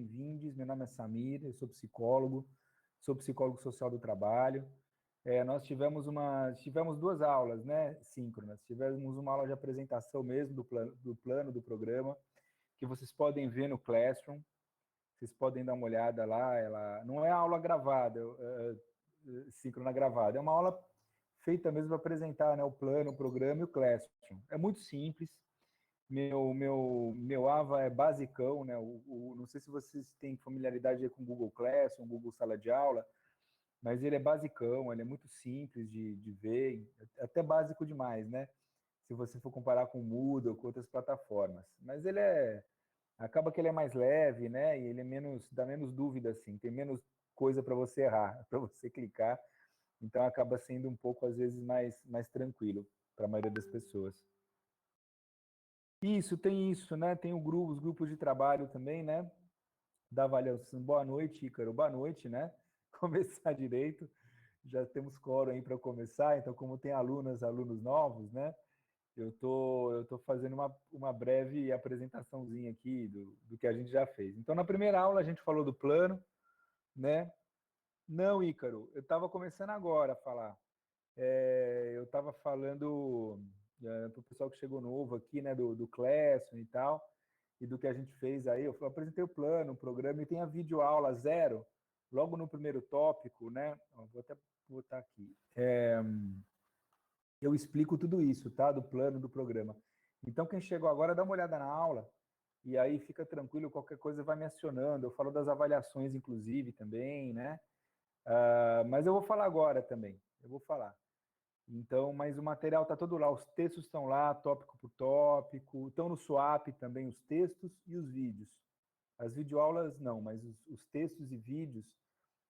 bem-vindos. Meu nome é Samir, eu sou psicólogo social do trabalho. Nós tivemos duas aulas, né, síncronas. Tivemos uma aula de apresentação mesmo do plano do programa, que vocês podem ver no Classroom. Vocês podem dar uma olhada lá. Ela não é aula gravada, síncrona gravada, é uma aula feita mesmo para apresentar, né, o plano, o programa e o Classroom. É muito simples. Meu AVA é basicão, né? Não sei se vocês têm familiaridade com o Google Classroom, Google Sala de Aula, mas ele é basicão, ele é muito simples de ver, até básico demais, né? Se você for comparar com o Moodle ou com outras plataformas. Mas acaba que ele é mais leve, né? E ele dá menos dúvida, assim, tem menos coisa para você errar, para você clicar. Então acaba sendo um pouco, às vezes, mais tranquilo para a maioria das pessoas. Tem isso, né? Tem os grupos de trabalho também, né? Da avaliação. Boa noite, Ícaro. Boa noite, né? Começar direito. Já temos quórum aí para começar, então, como tem alunos novos, né? Eu tô fazendo uma breve apresentaçãozinha aqui do que a gente já fez. Então, na primeira aula, a gente falou do plano, né? Não, Ícaro, eu estava começando agora a falar. Eu estava falando para o pessoal que chegou novo aqui, né, do Classroom e tal, e do que a gente fez aí. Eu apresentei o plano, o programa, e tem a videoaula 0, logo no primeiro tópico, né? Vou até botar aqui. Eu explico tudo isso, tá? Do plano, do programa. Então, quem chegou agora, dá uma olhada na aula, e aí fica tranquilo, qualquer coisa vai me acionando. Eu falo das avaliações, inclusive, também, né? Mas eu vou falar agora também. Eu vou falar. Então, mas o material está todo lá, os textos estão lá, tópico por tópico, estão no Swap também os textos e os vídeos. As videoaulas não, mas os textos e vídeos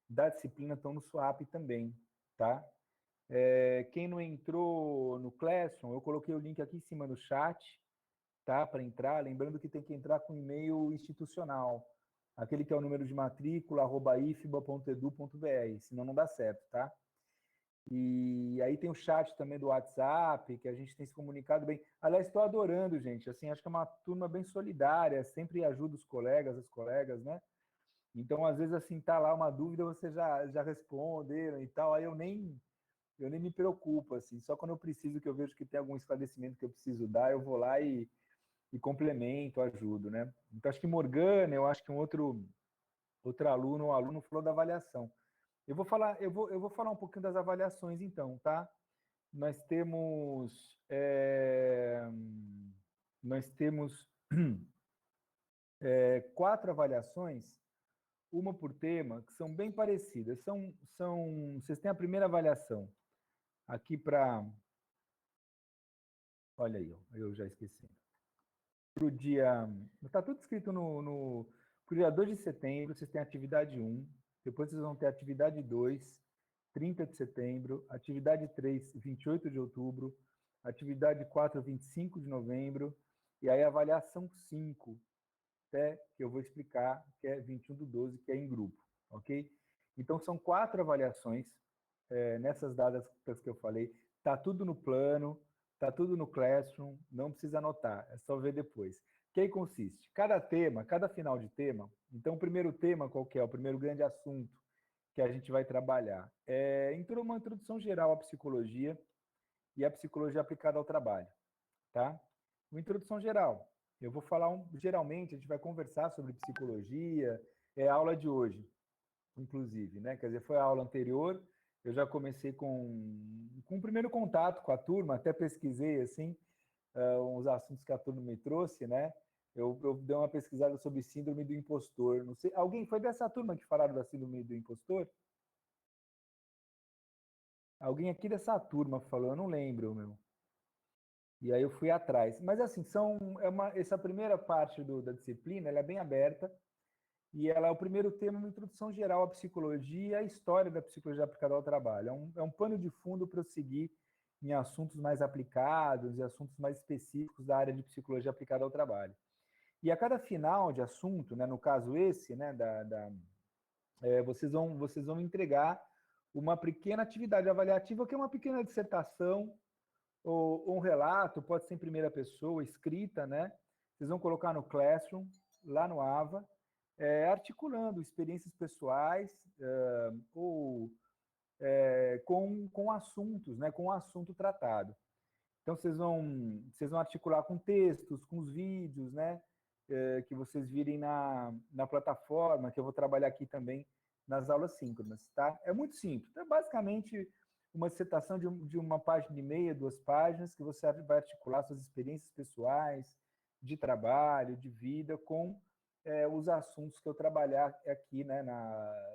da disciplina estão no Swap também, tá? Quem não entrou no Classroom, eu coloquei o link aqui em cima no chat, tá? Para entrar, lembrando que tem que entrar com e-mail institucional, aquele que é o número de matrícula, @ifba.edu.br, senão não dá certo, tá? E aí tem o chat também do WhatsApp, que a gente tem se comunicado bem. Aliás, estou adorando, gente. Assim, acho que é uma turma bem solidária, sempre ajuda os colegas, as colegas, né? Então, às vezes, assim, tá lá uma dúvida, você já responderam e tal. Aí eu nem me preocupo, assim. Só quando eu preciso, que eu vejo que tem algum esclarecimento que eu preciso dar, eu vou lá e complemento, ajudo, né? Então, acho que Morgana, eu acho que um outro aluno, falou da avaliação. Eu vou falar um pouquinho das avaliações, então, tá? Nós temos 4 avaliações, uma por tema, que são bem parecidas. Vocês têm a primeira avaliação aqui para... Olha aí, eu já esqueci. Para o dia... Está tudo escrito para o dia 2 de setembro, vocês têm atividade 1, depois vocês vão ter atividade 2, 30 de setembro, atividade 3, 28 de outubro, atividade 4, 25 de novembro, e aí a avaliação 5, até que eu vou explicar, que é 21/12, que é em grupo, ok? Então, são 4 avaliações, nessas datas que eu falei, está tudo no plano, está tudo no Classroom, não precisa anotar, é só ver depois. Que aí consiste? Cada final de tema, então o primeiro tema qual que é? O primeiro grande assunto que a gente vai trabalhar é uma introdução geral à psicologia e à psicologia aplicada ao trabalho, tá? Uma introdução geral. Eu vou falar, geralmente, a gente vai conversar sobre psicologia, é a aula de hoje, inclusive, né? Quer dizer, foi a aula anterior, eu já comecei com o primeiro contato com a turma, até pesquisei, assim, uns assuntos que a turma me trouxe, né? Eu dei uma pesquisada sobre síndrome do impostor. Não sei, alguém foi dessa turma que falaram da síndrome do impostor? Alguém aqui dessa turma falou, eu não lembro, meu. E aí eu fui atrás. Mas assim, essa primeira parte da disciplina, ela é bem aberta, e ela é o primeiro tema, uma introdução geral à psicologia e à história da psicologia aplicada ao trabalho. É um pano de fundo para eu seguir em assuntos mais aplicados e assuntos mais específicos da área de psicologia aplicada ao trabalho. E a cada final de assunto, né, no caso esse, né, vocês vão entregar uma pequena atividade avaliativa, que é uma pequena dissertação ou um relato, pode ser em primeira pessoa, escrita, né? Vocês vão colocar no Classroom, lá no AVA, articulando experiências pessoais ou com assuntos, né, com o assunto tratado. Então, vocês vão articular com textos, com os vídeos, né, que vocês virem na plataforma, que eu vou trabalhar aqui também nas aulas síncronas, tá? É muito simples. Então, é basicamente uma dissertação de uma página e meia, 2 páginas, que você vai articular suas experiências pessoais, de trabalho, de vida, com os assuntos que eu trabalhar aqui, né,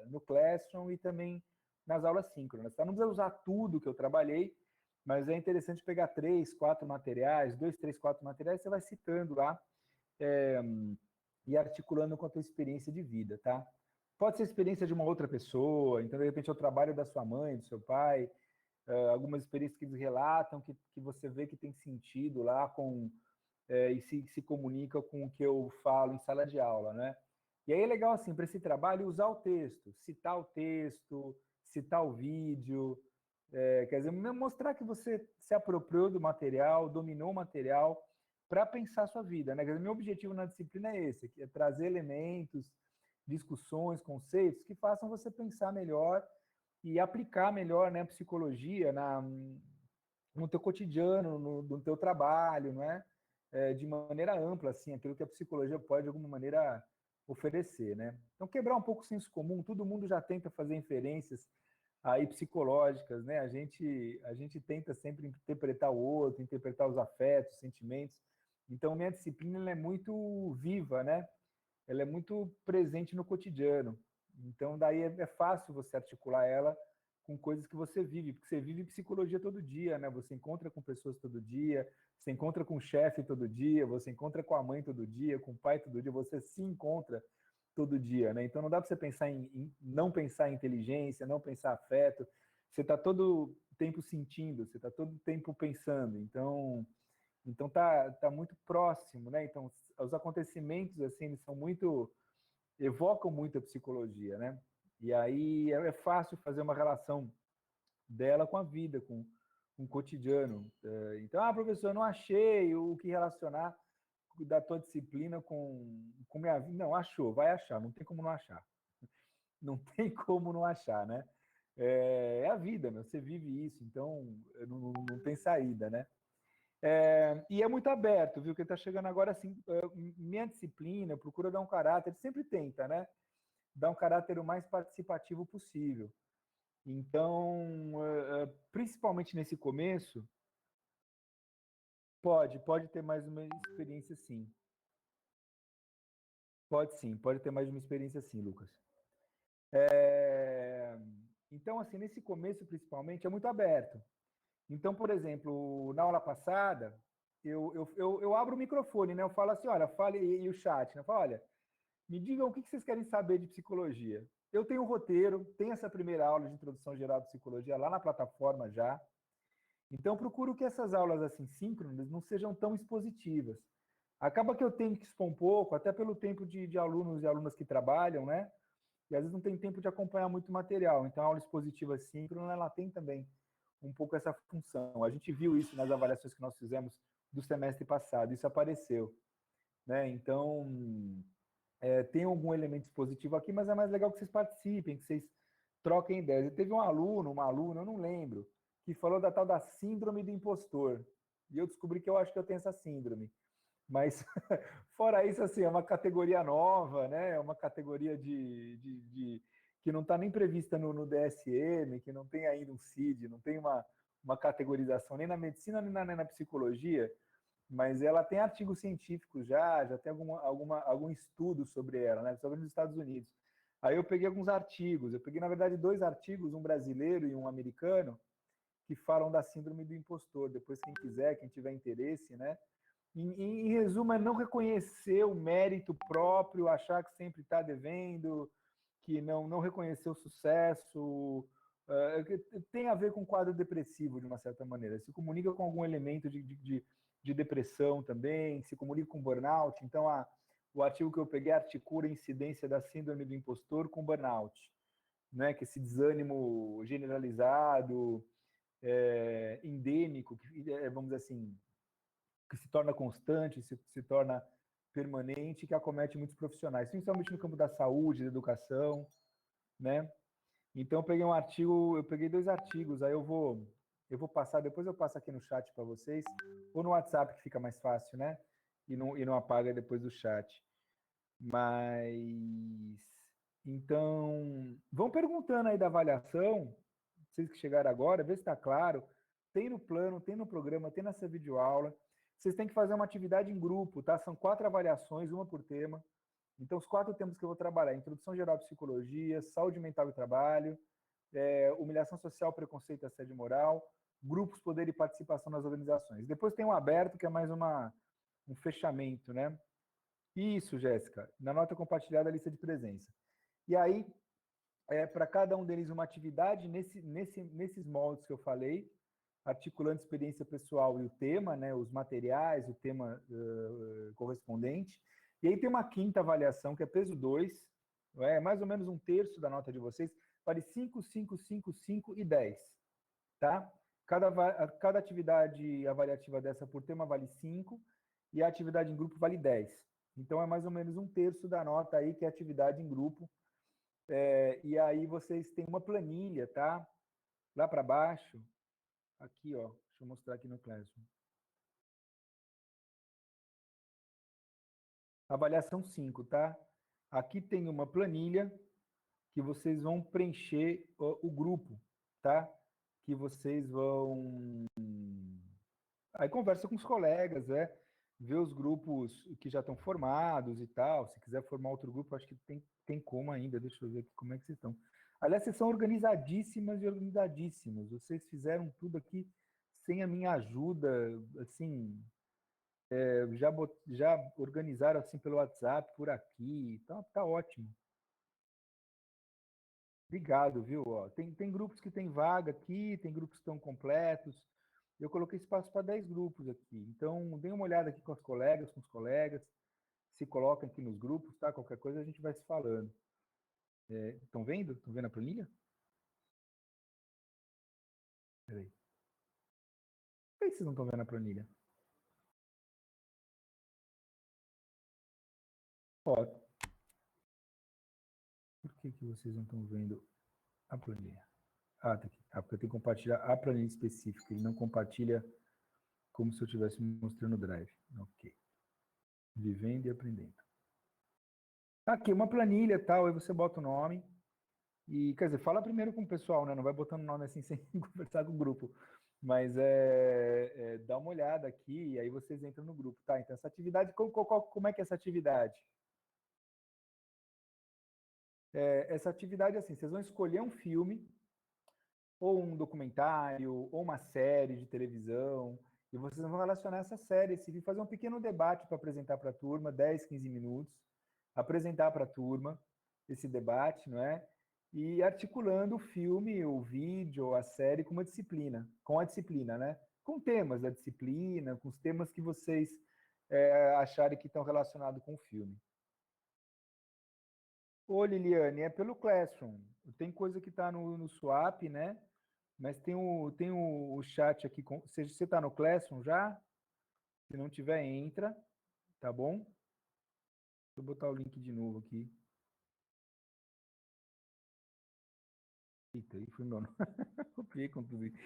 no Classroom e também nas aulas síncronas. Tá? Não precisa usar tudo que eu trabalhei, mas é interessante pegar 3, 4 materiais, 2, 3, 4 materiais, você vai citando lá e articulando com a tua experiência de vida, tá? Pode ser a experiência de uma outra pessoa, então, de repente, é o trabalho da sua mãe, do seu pai, algumas experiências que eles relatam, que você vê que tem sentido lá e se comunica com o que eu falo em sala de aula, né? E aí é legal, assim, para esse trabalho, usar o texto, citar o vídeo, quer dizer, mostrar que você se apropriou do material, dominou o material para pensar a sua vida, né? Quer dizer, meu objetivo na disciplina é esse, que é trazer elementos, discussões, conceitos que façam você pensar melhor e aplicar melhor, né, a psicologia no teu cotidiano, no teu trabalho, não é? De maneira ampla, assim, aquilo que a psicologia pode, de alguma maneira, oferecer, né? Então, quebrar um pouco o senso comum, todo mundo já tenta fazer inferências aí psicológicas, né? A gente tenta sempre interpretar o outro, interpretar os afetos, sentimentos. Então, minha disciplina ela é muito viva, né? Ela é muito presente no cotidiano. Então, daí é fácil você articular ela com coisas que você vive, porque você vive psicologia todo dia, né? Você encontra com pessoas todo dia, você encontra com o chefe todo dia, você encontra com a mãe todo dia, com o pai todo dia, você se encontra todo dia, né? Então não dá para você pensar não pensar em inteligência, não pensar afeto. Você está todo tempo sentindo, você está todo tempo pensando. Então tá muito próximo, né? Então os acontecimentos assim eles são muito evocam muito a psicologia, né? E aí é fácil fazer uma relação dela com a vida, com o cotidiano. Então, professor, eu não achei o que relacionar da tua disciplina com minha vida. Não, achou, vai achar, não tem como não achar. Não tem como não achar, né? É a vida, meu, você vive isso, então não tem saída, né? E é muito aberto, viu? Que está chegando agora assim, minha disciplina procura dar um caráter, sempre tenta, né? Dar um caráter o mais participativo possível. Então, principalmente nesse começo, pode ter mais uma experiência sim. Pode sim, pode ter mais uma experiência sim, Lucas. Então, assim, nesse começo, principalmente, é muito aberto. Então, por exemplo, na aula passada, eu abro o microfone, né? Eu falo assim, olha, fale e o chat, né? Eu falo, olha, me digam o que vocês querem saber de psicologia. Eu tenho um roteiro, tem essa primeira aula de introdução geral à psicologia lá na plataforma já. Então, procuro que essas aulas assim síncronas não sejam tão expositivas. Acaba que eu tenho que expor um pouco, até pelo tempo de alunos e alunas que trabalham, né? E às vezes não tem tempo de acompanhar muito material. Então, a aula expositiva síncrona, ela tem também um pouco essa função. A gente viu isso nas avaliações que nós fizemos do semestre passado, isso apareceu, né? Então, tem algum elemento expositivo aqui, mas é mais legal que vocês participem, que vocês troquem ideias. E teve um aluno, uma aluna, eu não lembro, que falou da tal da síndrome do impostor. E eu descobri que eu acho que eu tenho essa síndrome. Mas, fora isso, assim, é uma categoria nova, né? É uma categoria que não está nem prevista no DSM, que não tem ainda um CID, não tem uma categorização nem na medicina nem na psicologia, mas ela tem artigos científicos já tem algum estudo sobre ela, né? Sobre nos Estados Unidos. Aí eu peguei alguns artigos, eu peguei, na verdade, 2 artigos, um brasileiro e um americano, que falam da síndrome do impostor. Depois, quem quiser, quem tiver interesse, né? Em resumo, é não reconhecer o mérito próprio, achar que sempre está devendo, que não reconhecer o sucesso. Tem a ver com quadro depressivo, de uma certa maneira. Se comunica com algum elemento de depressão também, se comunica com burnout. Então, o artigo que eu peguei articula a incidência da síndrome do impostor com burnout, né? Que esse desânimo generalizado, endêmico, vamos dizer assim, que se torna constante, se torna permanente que acomete muitos profissionais, principalmente no campo da saúde, da educação, né? Então eu peguei 2 artigos, aí eu vou passar, depois eu passo aqui no chat para vocês, ou no WhatsApp que fica mais fácil, né? E não apaga depois do chat. Mas então, vão perguntando aí da avaliação, vocês que chegaram agora, vê se está claro. Tem no plano, tem no programa, tem nessa videoaula. Vocês têm que fazer uma atividade em grupo, tá? São 4 avaliações, uma por tema. Então, os 4 temas que eu vou trabalhar: introdução geral à psicologia, saúde mental e trabalho, humilhação social, preconceito e assédio moral, grupos, poder e participação nas organizações. Depois tem um aberto, que é mais um fechamento, né? Isso, Jéssica, na nota compartilhada, a lista de presença. E aí, para cada um deles, uma atividade nesses moldes que eu falei, articulando experiência pessoal e o tema, né, os materiais, o tema correspondente. E aí tem uma quinta avaliação, que é peso 2, mais ou menos um terço da nota de vocês, vale 5, 5, 5, 5 e 10. Tá? Cada atividade avaliativa dessa por tema vale 5 e a atividade em grupo vale 10. Então, é mais ou menos um terço da nota aí que é atividade em grupo. E aí vocês têm uma planilha, tá? Lá para baixo, aqui, ó. Deixa eu mostrar aqui no Classroom. Avaliação 5, tá? Aqui tem uma planilha que vocês vão preencher o grupo, tá? Que vocês vão... Aí conversa com os colegas, vê os grupos que já estão formados e tal. Se quiser formar outro grupo, acho que tem como ainda. Deixa eu ver aqui como é que vocês estão. Aliás, vocês são organizadíssimas e organizadíssimos. Vocês fizeram tudo aqui sem a minha ajuda, assim, já organizaram assim pelo WhatsApp, por aqui. Então, tá ótimo. Obrigado, viu? Ó, tem grupos que tem vaga aqui, tem grupos que estão completos. Eu coloquei espaço para 10 grupos aqui. Então, dê uma olhada aqui com as colegas, com os colegas. Se coloquem aqui nos grupos, tá? Qualquer coisa a gente vai se falando. Estão vendo? Estão vendo a planilha? Peraí. Por que vocês não estão vendo a planilha? Ó, por que vocês não estão vendo a planilha? Ah, tá aqui. Ah, porque eu tenho que compartilhar a planilha específica. Ele não compartilha como se eu estivesse mostrando o Drive. Ok. Vivendo e aprendendo. Aqui, uma planilha e tal, aí você bota o nome. E, quer dizer, fala primeiro com o pessoal, né? Não vai botando nome assim sem conversar com o grupo. Mas dá uma olhada aqui e aí vocês entram no grupo, tá? Então, essa atividade, como é que é essa atividade? Essa atividade, assim, vocês vão escolher um filme, ou um documentário, ou uma série de televisão, e vocês vão relacionar essa série, esse vídeo, fazer um pequeno debate para apresentar para a turma, 10, 15 minutos, apresentar para a turma esse debate, não é? E articulando o filme, o vídeo, a série com a disciplina, né? Com temas da disciplina, com os temas que vocês acharem que estão relacionados com o filme. Ô, Liliane, é pelo Classroom. Tem coisa que está no Swap, né? Mas tem o chat aqui. Você está no Classroom já? Se não tiver, entra, tá bom? Deixa eu botar o link de novo aqui. Eita, aí foi meu nome. Copiei com tudo isso.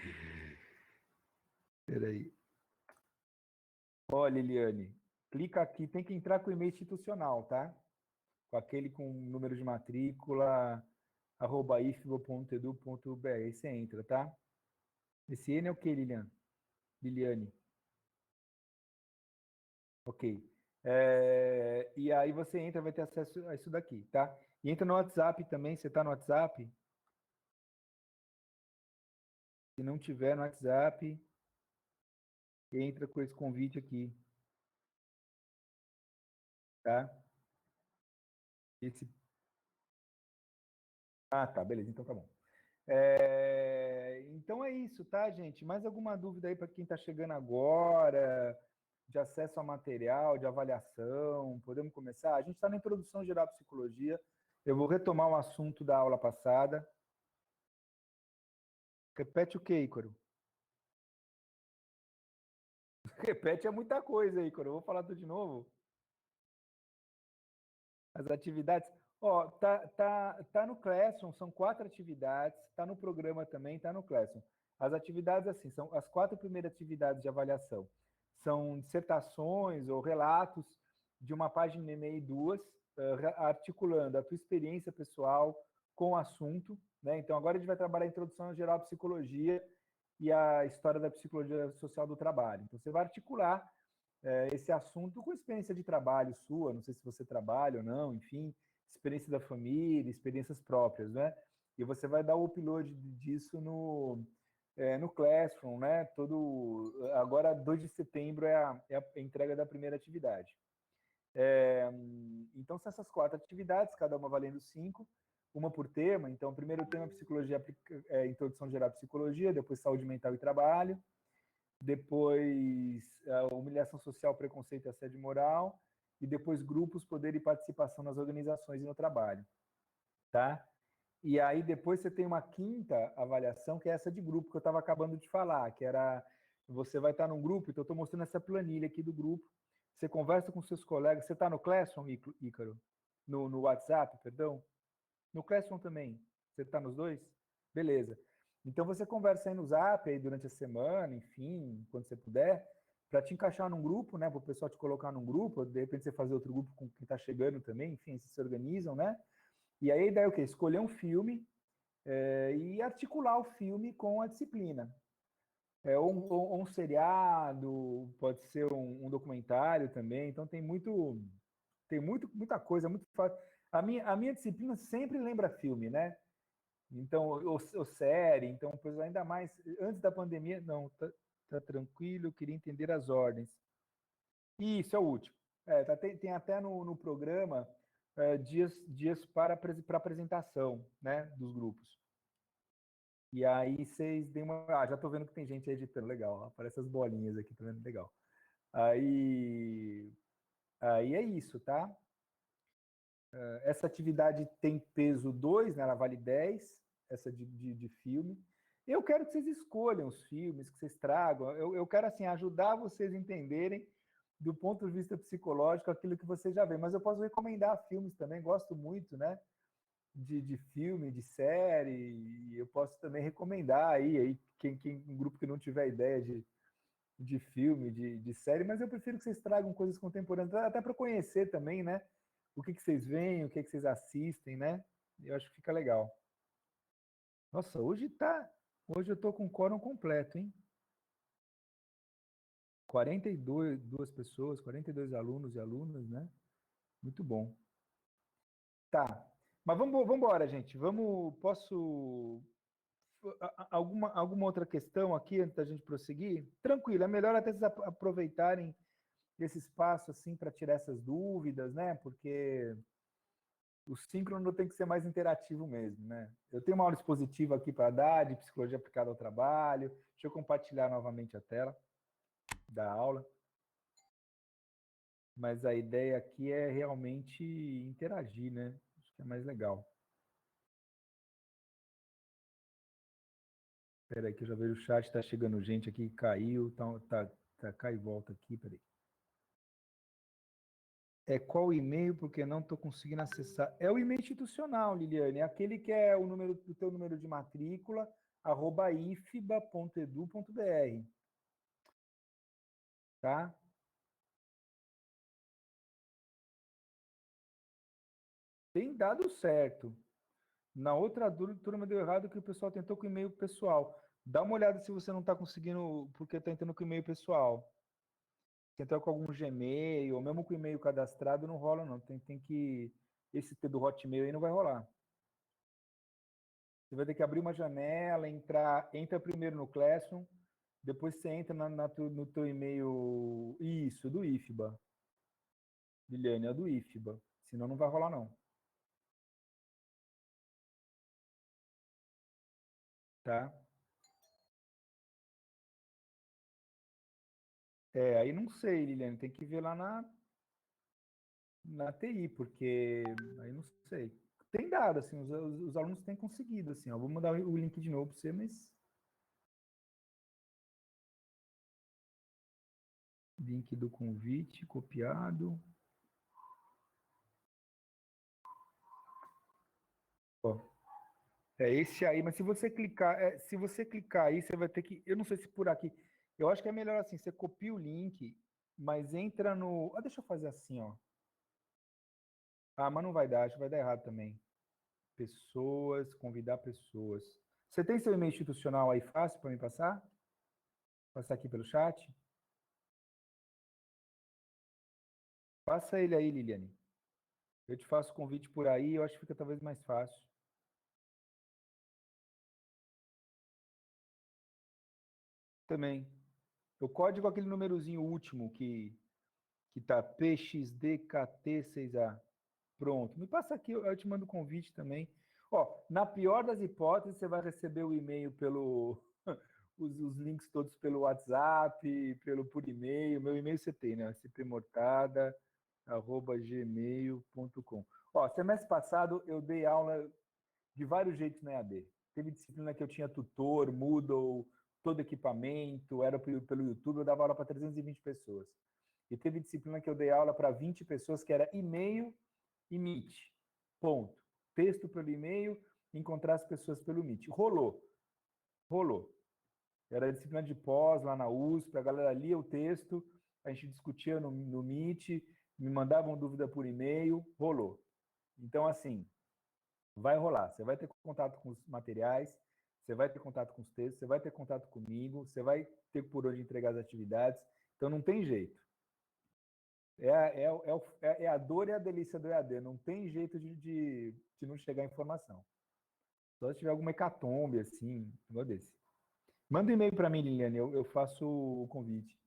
Peraí. Ó, Liliane, clica aqui, tem que entrar com o e-mail institucional, tá? Com aquele com número de matrícula, @ifbo.edu.br. Aí você entra, tá? Esse N é o que, Liliane? Ok. E aí você entra, vai ter acesso a isso daqui, tá? E entra no WhatsApp também, você está no WhatsApp? Se não tiver no WhatsApp, entra com esse convite aqui, tá? Esse... Ah, tá, beleza, então tá bom. Então é isso, tá, gente? Mais alguma dúvida aí para quem está chegando agora, de acesso a material, de avaliação? Podemos começar? A gente está na introdução geral à psicologia. Eu vou retomar o assunto da aula passada. Repete o que, Ícaro? Repete é muita coisa, Ícaro. Eu vou falar tudo de novo. As atividades, ó, tá no Classroom, são 4 atividades, tá no programa também, tá no Classroom. As atividades, assim, são as 4 primeiras atividades de avaliação. São dissertações ou relatos de uma página e meia e 2, articulando a tua experiência pessoal com o assunto, né? Então, agora a gente vai trabalhar a introdução geral à psicologia e a história da psicologia social do trabalho. Então, você vai articular esse assunto com experiência de trabalho sua, não sei se você trabalha ou não, enfim, experiência da família, experiências próprias, né? E você vai dar o upload disso no Classroom, né? Agora, 2 de setembro é a entrega da primeira atividade. Então, são essas 4 atividades, cada uma valendo 5, uma por tema. Então, o primeiro tema é psicologia, introdução geral à psicologia, depois saúde mental e trabalho, depois humilhação social, preconceito e assédio moral, e depois grupos, poder e participação nas organizações e no trabalho, tá? E aí depois você tem uma quinta avaliação, que é essa de grupo, que eu estava acabando de falar, que era, você vai estar num grupo, então eu estou mostrando essa planilha aqui do grupo, você conversa com seus colegas, você está no Classroom, Ícaro? No WhatsApp, perdão? No Classroom também, você está nos dois? Beleza. Então você conversa aí no Zap aí durante a semana, enfim, quando você puder, para te encaixar num grupo, né? Para o pessoal te colocar num grupo, de repente você fazer outro grupo com quem está chegando também, enfim, vocês se organizam, né? E aí daí o quê? Escolher um filme e articular o filme com a disciplina. Ou um seriado, pode ser um documentário também, então muita coisa, muito fácil. A minha disciplina sempre lembra filme, né? Então, ou série, então, pois ainda mais, antes da pandemia, não, tá tranquilo, eu queria entender as ordens. Isso é o último. Tem até no programa dias para apresentação, né, dos grupos. E aí vocês dêem uma. Ah, já tô vendo que tem gente editando, legal. Ó, aparece as bolinhas aqui, tá vendo? Legal. Aí, aí é isso, tá? Essa atividade tem peso 2, né? Ela vale 10, essa de filme. Eu quero que vocês escolham os filmes, que vocês tragam. Eu quero, assim, ajudar vocês a entenderem, do ponto de vista psicológico, aquilo que vocês já veem. Mas eu posso recomendar filmes também, gosto muito, né? De filme, de série. E eu posso também recomendar aí um grupo que não tiver ideia de filme, de série, mas eu prefiro que vocês tragam coisas contemporâneas, até para conhecer também, né? O que vocês veem, o que vocês assistem, né? Eu acho que fica legal. Nossa, hoje eu tô com o quórum completo, hein? 42 pessoas, 42 alunos e alunas, né? Muito bom. Tá. Mas vamos embora, gente. Posso alguma outra questão aqui antes da gente prosseguir? Tranquilo, é melhor até vocês aproveitarem esse espaço assim para tirar essas dúvidas, né? Porque o síncrono tem que ser mais interativo mesmo, né? Eu tenho uma aula expositiva aqui para dar de psicologia aplicada ao trabalho. Deixa eu compartilhar novamente a tela da aula. Mas a ideia aqui é realmente interagir, né? Acho que é mais legal. Espera aí que eu já vejo o chat, está chegando gente aqui, caiu, cai e volta aqui, peraí. Qual o e-mail, porque não estou conseguindo acessar. É o e-mail institucional, Liliane, é aquele que é o teu número de matrícula, @ifba.edu.br, tá? Tem dado certo. Na outra turma deu errado que o pessoal tentou com e-mail pessoal. Dá uma olhada se você não está conseguindo, porque está entrando com e-mail pessoal. Tentar com algum Gmail, ou mesmo com e-mail cadastrado, não rola não. Tem que... Esse do Hotmail aí não vai rolar. Você vai ter que abrir uma janela, entra primeiro no Classroom, depois você entra no teu e-mail... Isso, do IFBA. Liliane, é do IFBA. Senão não vai rolar não. Tá? Aí não sei, Liliane, tem que ver lá na TI, porque aí não sei. Tem dado, assim, os alunos têm conseguido, assim, ó. Vou mandar o link de novo para você, mas link do convite copiado. Ó, é esse aí, mas se você clicar aí, você vai ter que, eu não sei se por aqui, eu acho que é melhor assim, você copia o link, mas entra no, deixa eu fazer assim, ó. Ah, mas não vai dar, acho que vai dar errado também. Pessoas, convidar pessoas. Você tem seu e-mail institucional aí fácil para me passar? Passar aqui pelo chat? Passa ele aí, Liliane. Eu te faço o convite por aí, eu acho que fica talvez mais fácil. Também. O código é aquele númerozinho último que tá PXDKT6A. Pronto. Me passa aqui, eu te mando o convite também. Ó, na pior das hipóteses, você vai receber o e-mail pelo os links todos pelo WhatsApp, por e-mail. Meu e-mail você tem, né? cpmortada@gmail.com. Ó, semestre passado eu dei aula de vários jeitos na EAD. Teve disciplina que eu tinha tutor, Moodle, todo equipamento, era pelo YouTube, eu dava aula para 320 pessoas. E teve disciplina que eu dei aula para 20 pessoas, que era e-mail e Meet. Ponto. Texto pelo e-mail, encontrar as pessoas pelo Meet. Rolou. Rolou. Era a disciplina de pós lá na USP, a galera lia o texto, a gente discutia no Meet, me mandavam dúvida por e-mail, rolou. Então, assim, vai rolar. Você vai ter contato com os materiais, você vai ter contato com os textos, você vai ter contato comigo, você vai ter por onde entregar as atividades. Então, não tem jeito. É a dor e a delícia do EAD. Não tem jeito de não chegar a informação. Só se tiver alguma hecatombe, assim, um desse. Manda um e-mail para mim, Liliane, eu faço o convite.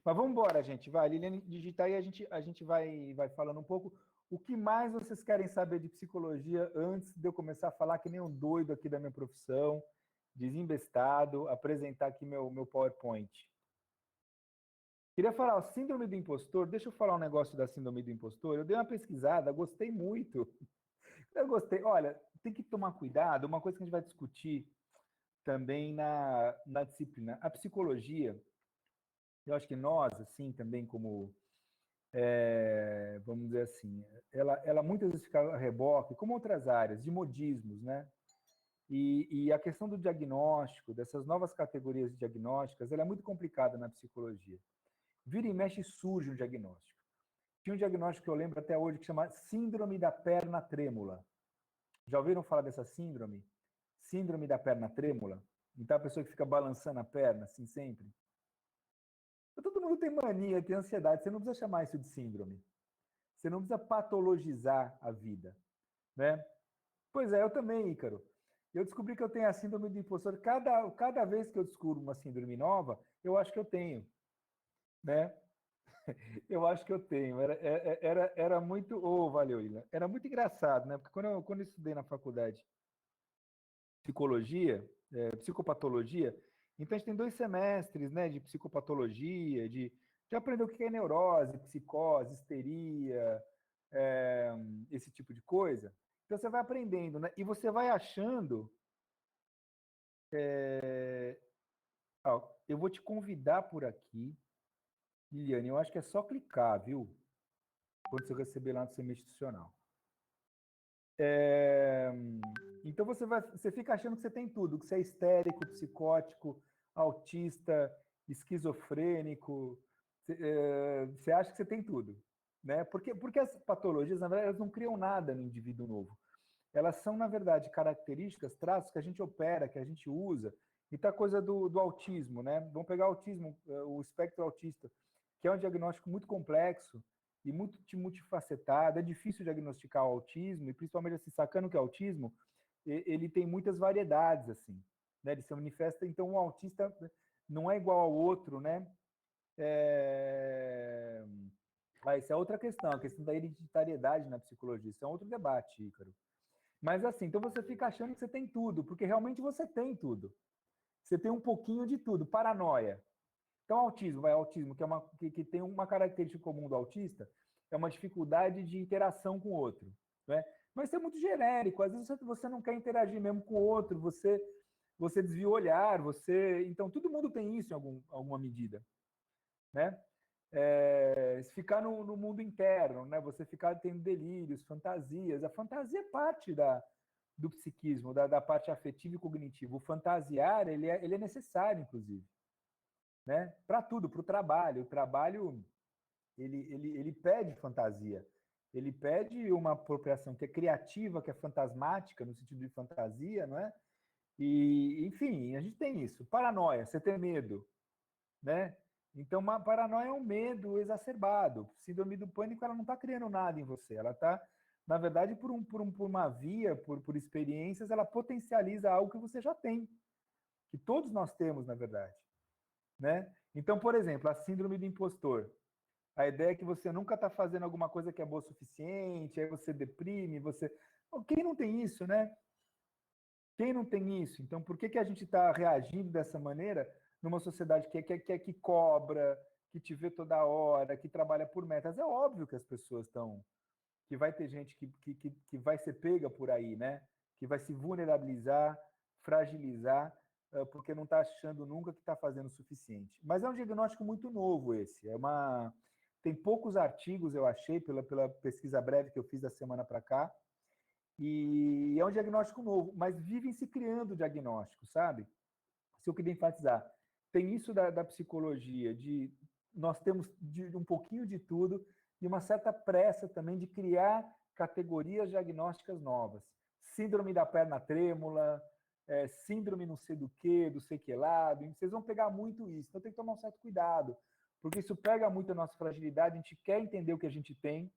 Mas vamos embora, gente. Vai, Liliane, digitar e a gente vai falando um pouco. O que mais vocês querem saber de psicologia antes de eu começar a falar que nem um doido aqui da minha profissão, desembestado, apresentar aqui meu PowerPoint? Queria falar, ó, síndrome do impostor, deixa eu falar um negócio da síndrome do impostor. Eu dei uma pesquisada, gostei muito. Eu gostei. Olha, tem que tomar cuidado, uma coisa que a gente vai discutir também na disciplina. A psicologia, eu acho que nós, assim, também como, vamos dizer assim, ela muitas vezes fica a reboque, como outras áreas, de modismos, né? E a questão do diagnóstico, dessas novas categorias diagnósticas, ela é muito complicada na psicologia. Vira e mexe surge um diagnóstico. Tinha um diagnóstico que eu lembro até hoje que chama síndrome da perna trêmula. Já ouviram falar dessa síndrome? Síndrome da perna trêmula? Então a pessoa que fica balançando a perna assim sempre. Todo mundo tem mania, tem ansiedade. Você não precisa chamar isso de síndrome. Você não precisa patologizar a vida, né? Pois é, eu também, Ícaro. Eu descobri que eu tenho a síndrome do impostor. Cada vez que eu descubro uma síndrome nova, eu acho que eu tenho, né? Eu acho que eu tenho. Era muito. Oh, valeu, Ilan. Era muito engraçado, né? Porque quando eu estudei na faculdade psicologia, psicopatologia, então a gente tem 2 semestres, né? De psicopatologia, de aprender o que é neurose, psicose, histeria, é, esse tipo de coisa. Então você vai aprendendo, né? E você vai achando. Eu vou te convidar por aqui, Liliane. Eu acho que é só clicar, viu? Quando você receber lá no seu e-mail institucional. É, então você fica achando que você tem tudo, que você é histérico, psicótico, autista, esquizofrênico, você acha que você tem tudo, né? Porque as patologias, na verdade, elas não criam nada no indivíduo novo. Elas são, na verdade, características, traços que a gente opera, que a gente usa. E tá a coisa do autismo, né? Vamos pegar o autismo, o espectro autista, que é um diagnóstico muito complexo e muito multifacetado. É difícil diagnosticar o autismo, e principalmente assim, sacando que o autismo, ele tem muitas variedades, assim, né? Ele se manifesta, então um autista não é igual ao outro, né? Essa é outra questão, a questão da hereditariedade na psicologia. Isso é um outro debate, Ícaro. Mas assim, então você fica achando que você tem tudo, porque realmente você tem tudo. Você tem um pouquinho de tudo. Paranoia. Então, autismo, que tem uma característica comum do autista, é uma dificuldade de interação com o outro. Né? Mas isso é muito genérico. Às vezes você não quer interagir mesmo com o outro, você desvia o olhar, então todo mundo tem isso em alguma medida. Né? ficar no mundo interno, né? Você ficar tendo delírios, fantasias. A fantasia é parte do psiquismo, da parte afetiva e cognitiva. O fantasiar, ele é necessário, inclusive, né? Para tudo, para o trabalho. O trabalho, ele pede fantasia. Ele pede uma apropriação que é criativa, que é fantasmática, no sentido de fantasia, não é? E, enfim, a gente tem isso. Paranoia, você tem medo, né? Então, uma paranoia é um medo exacerbado. Síndrome do pânico, ela não está criando nada em você. Ela está, na verdade, por uma via, por experiências, ela potencializa algo que você já tem, que todos nós temos, na verdade, né? Então, por exemplo, a síndrome do impostor. A ideia é que você nunca está fazendo alguma coisa que é boa o suficiente, aí você deprime, você... Quem não tem isso, né? Quem não tem isso? Então, por que a gente está reagindo dessa maneira numa sociedade que cobra, que te vê toda hora, que trabalha por metas? É óbvio que as pessoas estão... que vai ter gente que vai ser pega por aí, né? Que vai se vulnerabilizar, fragilizar, porque não está achando nunca que está fazendo o suficiente. Mas é um diagnóstico muito novo esse. Tem poucos artigos, eu achei, pela pesquisa breve que eu fiz da semana para cá, e é um diagnóstico novo, mas vivem se criando diagnósticos, sabe? Se eu queria enfatizar, tem isso da psicologia, nós temos um pouquinho de tudo e uma certa pressa também de criar categorias diagnósticas novas. Síndrome da perna trêmula, síndrome não sei do que, do sei que lá, vocês vão pegar muito isso, então tem que tomar um certo cuidado, porque isso pega muito a nossa fragilidade, a gente quer entender o que a gente tem,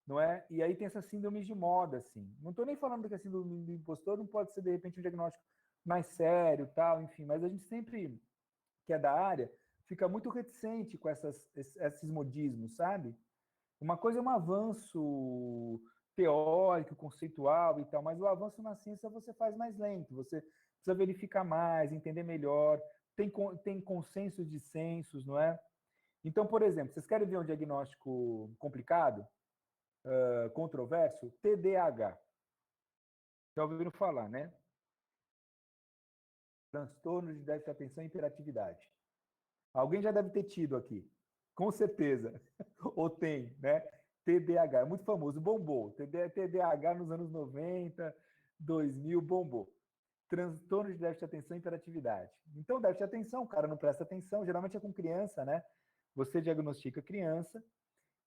não é? E aí tem essas síndromes de moda, assim. Não estou nem falando que a síndrome do impostor não pode ser, de repente, um diagnóstico mais sério, tal, enfim, mas a gente sempre, que é da área, fica muito reticente com esses modismos, sabe? Uma coisa é um avanço teórico, conceitual e tal, mas o avanço na ciência você faz mais lento, você precisa verificar mais, entender melhor, tem consensos de censos, não é? Então, por exemplo, vocês querem ver um diagnóstico complicado? Controverso, TDAH. Já ouviram falar, né? Transtorno de déficit de atenção e hiperatividade. Alguém já deve ter tido aqui, com certeza. Ou tem, né? TDAH, é muito famoso, bombou. TDAH nos anos 90, 2000, bombou. Transtorno de déficit de atenção e hiperatividade. Então, déficit de atenção, o cara não presta atenção, geralmente é com criança, né? Você diagnostica criança,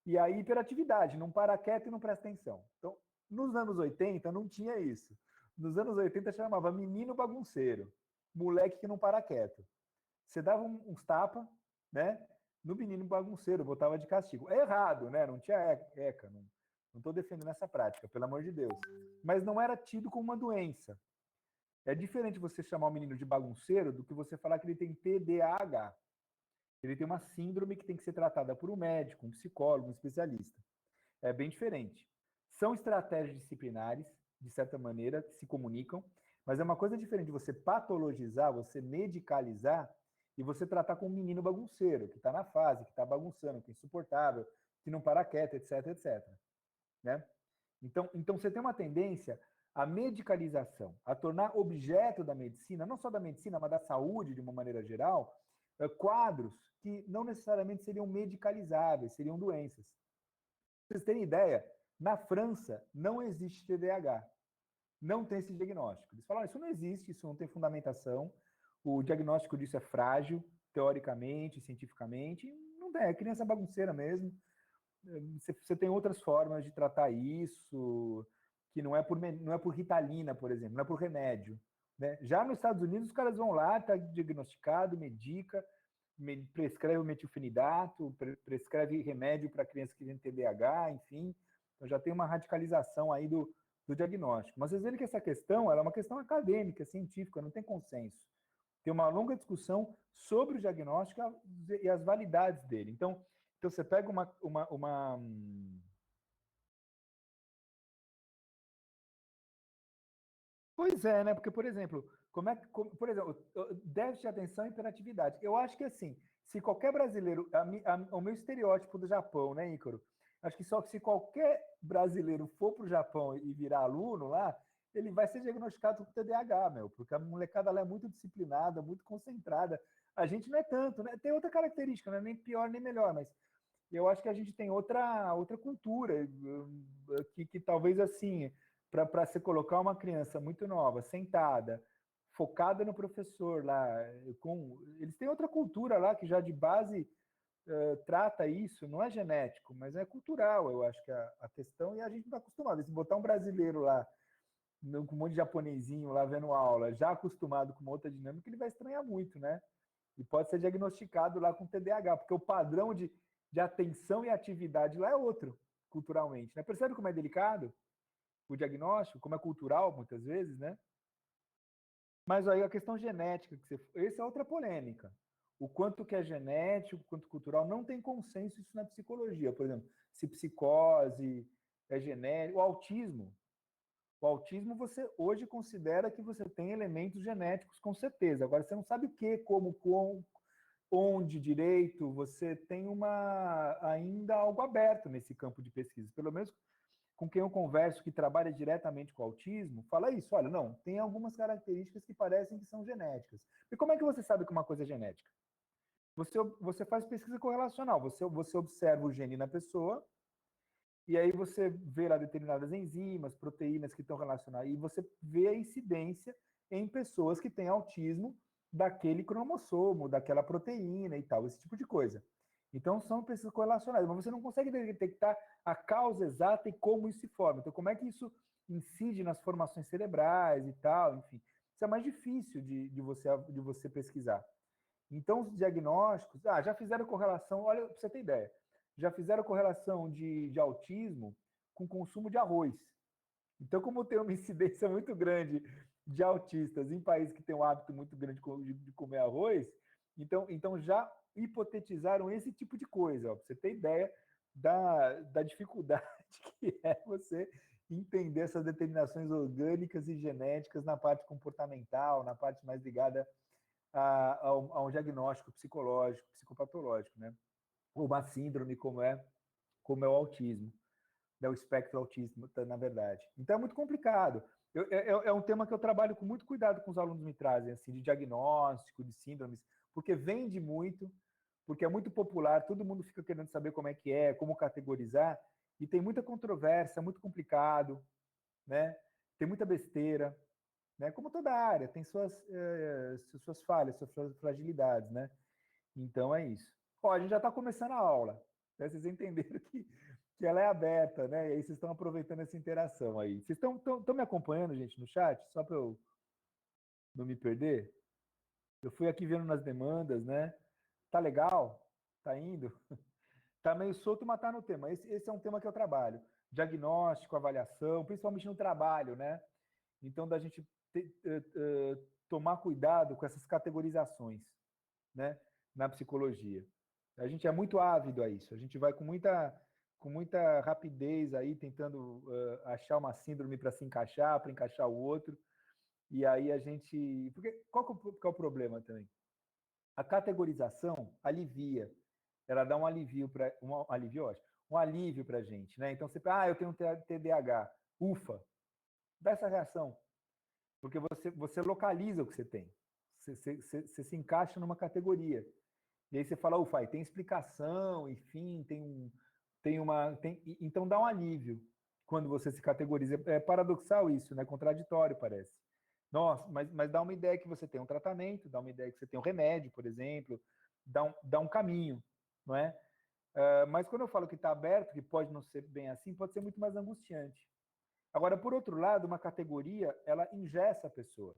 e aí hiperatividade, não para quieto e não presta atenção. Então, nos anos 80 não tinha isso. Nos anos 80 chamava menino bagunceiro, moleque que não para quieto. Você dava uns tapas, né? No menino bagunceiro, botava de castigo. É errado, né? Não tinha ECA, não estou defendendo essa prática, pelo amor de Deus. Mas não era tido como uma doença. É diferente você chamar o menino de bagunceiro do que você falar que ele tem TDAH. Ele tem uma síndrome que tem que ser tratada por um médico, um psicólogo, um especialista. É bem diferente. São estratégias disciplinares, de certa maneira, que se comunicam, mas é uma coisa diferente você patologizar, você medicalizar e você tratar com um menino bagunceiro, que está na fase, que está bagunçando, que é insuportável, que não para quieto, etc, etc. Né? Então, você tem uma tendência à medicalização, a tornar objeto da medicina, não só da medicina, mas da saúde de uma maneira geral, quadros que não necessariamente seriam medicalizáveis, seriam doenças. Pra vocês terem ideia, na França não existe TDAH. Não tem esse diagnóstico. Eles falam, isso não existe, isso não tem fundamentação, o diagnóstico disso é frágil, teoricamente, cientificamente, não tem, é criança bagunceira mesmo. Você tem outras formas de tratar isso, que não é por Ritalina, por exemplo, não é por remédio. Né? Já nos Estados Unidos, os caras vão lá, está diagnosticado, medica, prescreve metilfenidato, prescreve remédio para crianças que têm TDAH, enfim. Então já tem uma radicalização aí do diagnóstico. Mas vocês veem que essa questão ela é uma questão acadêmica, científica, não tem consenso. Tem uma longa discussão sobre o diagnóstico e as validades dele. Então você pega uma. Pois é, né? Porque, por exemplo, por exemplo, déficit de atenção e hiperatividade. Eu acho que assim, se qualquer brasileiro, o meu estereótipo do Japão, né, Ícaro? Acho que só que se qualquer brasileiro for para o Japão e virar aluno lá, ele vai ser diagnosticado com TDAH, meu, porque a molecada lá é muito disciplinada, muito concentrada. A gente não é tanto, né? Tem outra característica, não é nem pior nem melhor, mas eu acho que a gente tem outra cultura, que talvez assim, para você colocar uma criança muito nova, sentada, focada no professor lá, eles têm outra cultura lá que já de base trata isso, não é genético, mas é cultural, eu acho que a questão, e a gente não está acostumado. Se botar um brasileiro lá, com um monte de japonesinho lá vendo aula, já acostumado com uma outra dinâmica, ele vai estranhar muito, né? E pode ser diagnosticado lá com TDAH, porque o padrão de atenção e atividade lá é outro, culturalmente, né? Percebe como é delicado o diagnóstico, como é cultural, muitas vezes, né? Mas aí a questão genética, essa é outra polêmica. O quanto que é genético, o quanto cultural, não tem consenso isso na psicologia. Por exemplo, se psicose é genético, o autismo você hoje considera que você tem elementos genéticos com certeza. Agora você não sabe o que, como, onde direito, você tem ainda algo aberto nesse campo de pesquisa. Pelo menos com quem eu converso que trabalha diretamente com autismo, fala isso, olha, não, tem algumas características que parecem que são genéticas. E como é que você sabe que uma coisa é genética? Você faz pesquisa correlacional, você observa o gene na pessoa, e aí você vê lá determinadas enzimas, proteínas que estão relacionadas, e você vê a incidência em pessoas que têm autismo daquele cromossomo, daquela proteína e tal, esse tipo de coisa. Então, são pesquisas correlacionais, mas você não consegue detectar a causa exata e como isso se forma. Então, como é que isso incide nas formações cerebrais e tal, enfim. Isso é mais difícil de você pesquisar. Então, os diagnósticos, já fizeram correlação, olha, para você ter ideia, já fizeram correlação de autismo com consumo de arroz. Então, como tem uma incidência muito grande de autistas em países que têm um hábito muito grande de comer arroz, então já hipotetizaram esse tipo de coisa, para você ter ideia da dificuldade que é você entender essas determinações orgânicas e genéticas na parte comportamental, na parte mais ligada a um diagnóstico psicológico, psicopatológico, né? Ou uma síndrome como é o autismo, né? O espectro autismo, na verdade. Então é muito complicado. É um tema que eu trabalho com muito cuidado com os alunos me trazem, assim, de diagnóstico, de síndromes, porque vende muito, porque é muito popular, todo mundo fica querendo saber como é que é, como categorizar, e tem muita controvérsia, é muito complicado, né? Tem muita besteira, né? Como toda área, tem suas falhas, suas fragilidades, né? Então é isso. Ó, a gente já está começando a aula, né? Vocês entenderam que ela é aberta, né? E aí vocês estão aproveitando essa interação aí. Vocês estão me acompanhando, gente, no chat? Só para eu não me perder? Eu fui aqui vendo nas demandas, né? Tá legal? Tá indo? Tá meio solto, mas tá no tema. Esse é um tema que eu trabalho. Diagnóstico, avaliação, principalmente no trabalho, né? Então, da gente tomar cuidado com essas categorizações, né, na psicologia. A gente é muito ávido a isso. A gente vai com muita rapidez aí tentando achar uma síndrome para se encaixar, para encaixar o outro. E aí a gente... Porque qual que é o problema também? A categorização alivia. Ela dá um alívio para... Um alívio, ótimo. Um alívio para a gente, né? Então, você... eu tenho TDAH. Ufa! Dá essa reação. Porque você localiza o que você tem. Você se encaixa numa categoria. E aí você fala, ufa, tem explicação, enfim, então dá um alívio quando você se categoriza. É paradoxal isso, né? Contraditório, parece. Nossa, mas dá uma ideia que você tem um tratamento, dá uma ideia que você tem um remédio, por exemplo, dá um caminho, não é? Mas quando eu falo que está aberto, que pode não ser bem assim, pode ser muito mais angustiante. Agora, por outro lado, uma categoria, ela engessa a pessoa.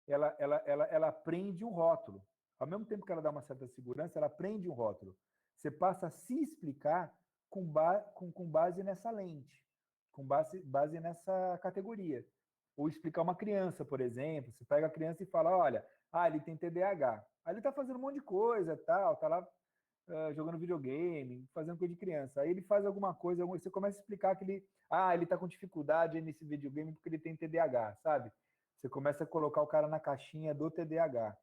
Ela prende um rótulo. Ao mesmo tempo que ela dá uma certa segurança, ela prende um rótulo. Você passa a se explicar com base nessa lente, com base nessa categoria. Ou explicar uma criança, por exemplo. Você pega a criança e fala, olha, ele tem TDAH. Aí ele está fazendo um monte de coisa, tal, está lá jogando videogame, fazendo coisa de criança. Aí ele faz alguma coisa, você começa a explicar que ele está com dificuldade nesse videogame porque ele tem TDAH, sabe? Você começa a colocar o cara na caixinha do TDAH.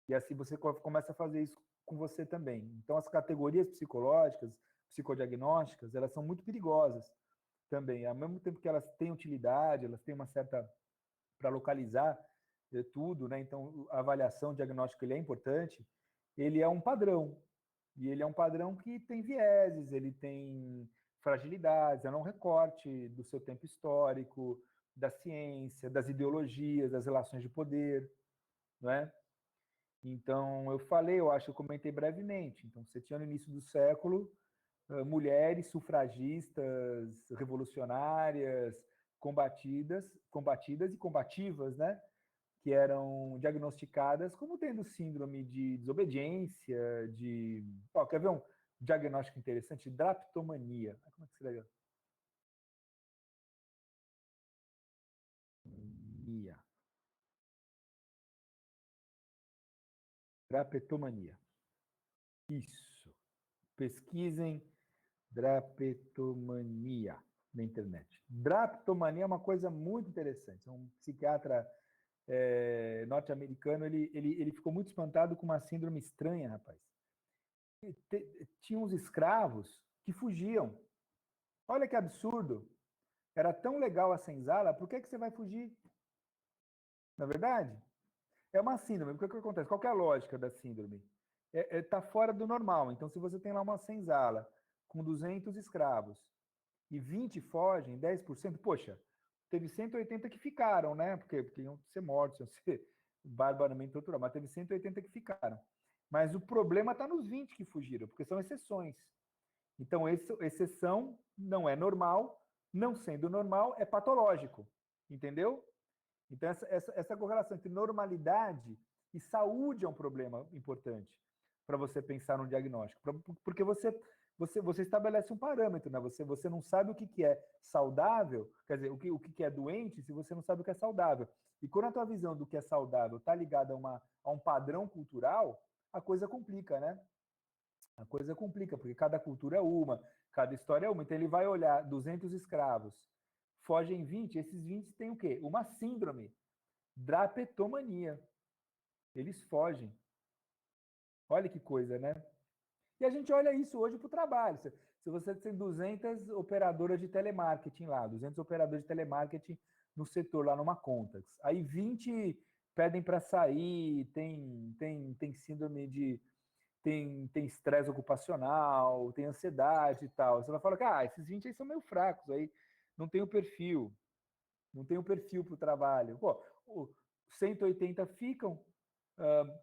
E assim você começa a fazer isso com você também. Então, as categorias psicológicas, psicodiagnósticas, elas são muito perigosas também. Ao mesmo tempo que elas têm utilidade, elas têm uma certa... para localizar tudo, né? Então, a avaliação, o diagnóstico, ele é importante. Ele é um padrão, E ele é um padrão que tem vieses, ele tem fragilidades, é um recorte do seu tempo histórico, da ciência, das ideologias, das relações de poder, não é? Então, eu acho, eu comentei brevemente. Então, você tinha no início do século mulheres sufragistas, revolucionárias, combatidas e combativas, né? Que eram diagnosticadas como tendo síndrome de desobediência, de... Oh, quer ver um diagnóstico interessante? Draptomania. Como é que se escreve? Drapetomania. Isso. Pesquisem drapetomania na internet. Draptomania é uma coisa muito interessante. Um psiquiatra norte-americano, ele ficou muito espantado com uma síndrome estranha, rapaz. Tinha uns escravos que fugiam. Olha que absurdo. Era tão legal a senzala, por que você vai fugir? Na verdade, é uma síndrome. O que acontece? Qual que é a lógica da síndrome? Tá fora do normal. Então, se você tem lá uma senzala com 200 escravos e 20 fogem, 10%, poxa, teve 180 que ficaram, né? Porque iam ser mortos, iam ser barbaramente torturados, mas teve 180 que ficaram. Mas o problema está nos 20 que fugiram, porque são exceções. Então, exceção não é normal, não sendo normal, é patológico. Entendeu? Então, essa correlação entre normalidade e saúde é um problema importante para você pensar no diagnóstico. Porque você estabelece um parâmetro, né? Você não sabe o que é saudável, quer dizer, o que é doente, se você não sabe o que é saudável. E quando a tua visão do que é saudável está ligada a um padrão cultural, a coisa complica, né? A coisa complica, porque cada cultura é uma, cada história é uma. Então ele vai olhar 200 escravos, fogem 20, esses 20 têm o quê? Uma síndrome, drapetomania. Eles fogem. Olha que coisa, né? E a gente olha isso hoje para o trabalho. Se você tem 200 operadoras de telemarketing lá, 200 operadores de telemarketing no setor, lá numa Contax, aí 20 pedem para sair, tem síndrome de... tem estresse ocupacional, tem ansiedade e tal. Você vai falar que esses 20 aí são meio fracos, aí não tem o perfil. Não tem o perfil para o trabalho. Pô, 180 ficam,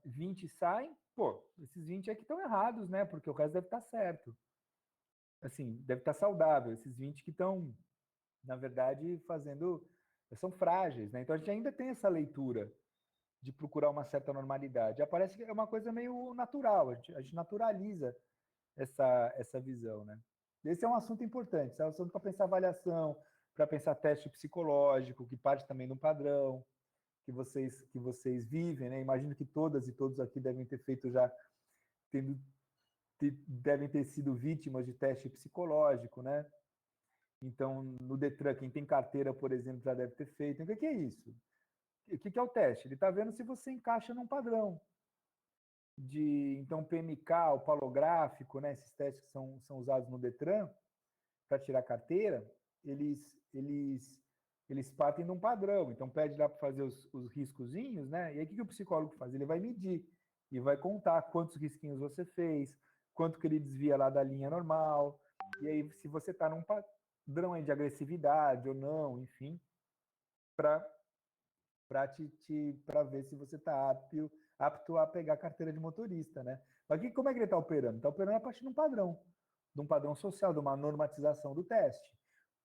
20 saem, pô, esses 20 aqui estão errados, né? Porque o resto deve estar certo. Assim, deve estar saudável. Esses 20 que estão, na verdade, fazendo... São frágeis, né? Então a gente ainda tem essa leitura de procurar uma certa normalidade. Já parece que é uma coisa meio natural, a gente naturaliza essa visão, né? Esse é um assunto importante, esse é um assunto para pensar avaliação, para pensar teste psicológico, que parte também de um padrão que vocês vivem, né? Imagino que todas e todos aqui devem ter feito já, devem ter sido vítimas de teste psicológico, né? Então, no Detran, quem tem carteira, por exemplo, já deve ter feito. Então, o que é isso? O que é o teste? Ele está vendo se você encaixa num padrão. Então, PMK, o palográfico, né? Esses testes que são usados no Detran para tirar carteira, eles partem de um padrão. Então, pede lá para fazer os riscozinhos, né? E aí, o que o psicólogo faz? Ele vai medir e vai contar quantos risquinhos você fez, quanto que ele desvia lá da linha normal. E aí, se você está num padrão aí de agressividade ou não, enfim, para ver se você está apto a pegar carteira de motorista, né? Mas como é que ele está operando? Está operando a partir de um padrão social, de uma normatização do teste.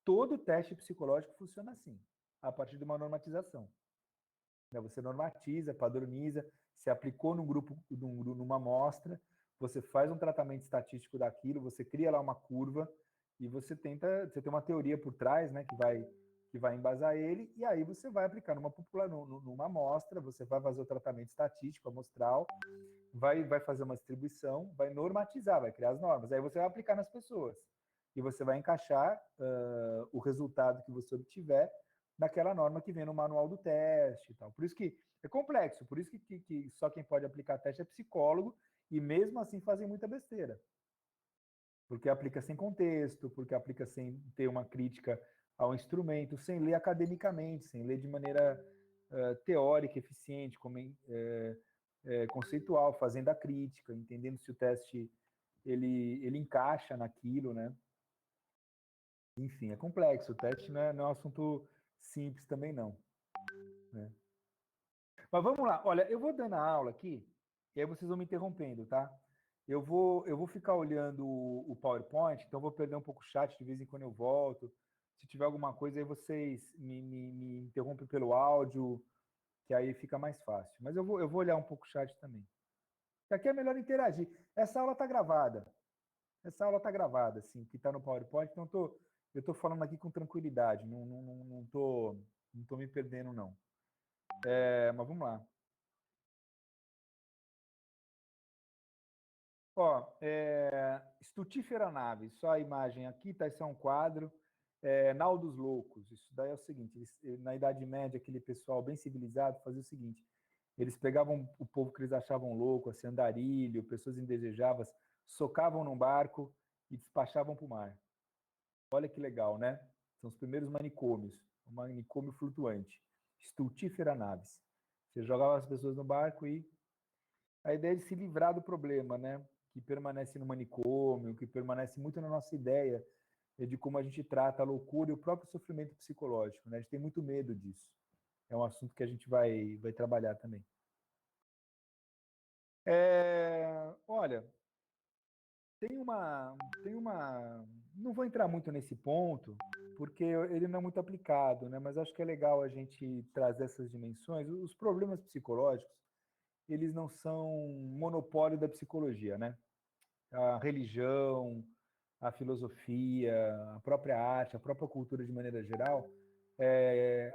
Todo teste psicológico funciona assim, a partir de uma normatização. Você normatiza, padroniza, se aplicou num grupo, numa amostra, você faz um tratamento estatístico daquilo, você cria lá uma curva e você tem uma teoria por trás, né, que vai embasar ele, e aí você vai aplicar numa amostra, você vai fazer o tratamento estatístico, amostral, vai fazer uma distribuição, vai normatizar, vai criar as normas, aí você vai aplicar nas pessoas e você vai encaixar o resultado que você obtiver naquela norma que vem no manual do teste e tal. Por isso que é complexo, por isso que só quem pode aplicar teste é psicólogo, e mesmo assim fazem muita besteira. Porque aplica sem contexto, porque aplica sem ter uma crítica ao instrumento, sem ler academicamente, sem ler de maneira teórica, eficiente, conceitual, fazendo a crítica, entendendo se o teste ele encaixa naquilo, né? Enfim, é complexo. O teste não é um assunto simples também, não. Né? Mas vamos lá. Olha, eu vou dando a aula aqui, e aí vocês vão me interrompendo, tá? Eu vou ficar olhando o PowerPoint, então eu vou perder um pouco o chat, de vez em quando eu volto. Se tiver alguma coisa, aí vocês me interrompem pelo áudio, que aí fica mais fácil. Mas eu vou olhar um pouco o chat também. Aqui é melhor interagir. Essa aula está gravada. Essa aula está gravada, assim, que está no PowerPoint, então eu estou falando aqui com tranquilidade, não tô me perdendo, não. Mas vamos lá. Ó, Estutífera nave, só a imagem aqui, tá? Isso é um quadro. Nau dos Loucos, isso daí é o seguinte, na Idade Média, aquele pessoal bem civilizado fazia o seguinte, eles pegavam o povo que eles achavam louco, assim, andarilho, pessoas indesejáveis, socavam num barco e despachavam para o mar. Olha que legal, né? São os primeiros manicômios, um manicômio flutuante, Stultífera navis. Você jogava as pessoas no barco e a ideia é de se livrar do problema, né? Que permanece no manicômio, que permanece muito na nossa ideia de como a gente trata a loucura e o próprio sofrimento psicológico, né? A gente tem muito medo disso. É um assunto que a gente vai trabalhar também. Olha, tem uma. Não vou entrar muito nesse ponto, porque ele não é muito aplicado, né? Mas acho que é legal a gente trazer essas dimensões. Os problemas psicológicos, eles não são monopólio da psicologia, né? A religião, a filosofia, a própria arte, a própria cultura de maneira geral,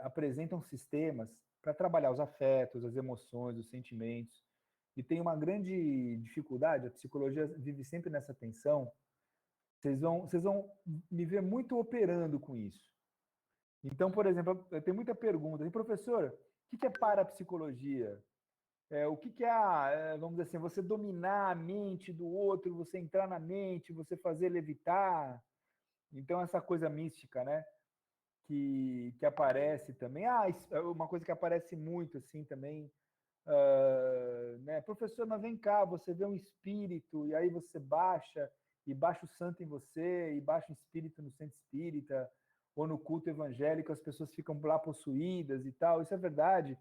apresentam sistemas para trabalhar os afetos, as emoções, os sentimentos. E tem uma grande dificuldade, a psicologia vive sempre nessa tensão. Vocês vão me ver muito operando com isso. Então, por exemplo, eu tenho muita pergunta. E, professor, o que é parapsicologia? O que é, vamos dizer assim, você dominar a mente do outro, você entrar na mente, você fazer levitar? Então, essa coisa mística, né? Que aparece também. Uma coisa que aparece muito, assim, também. Né? Professor, mas vem cá, você vê um espírito, e aí você baixa o santo em você, e baixa o espírito no centro espírita, ou no culto evangélico, as pessoas ficam lá possuídas e tal. Isso é verdade?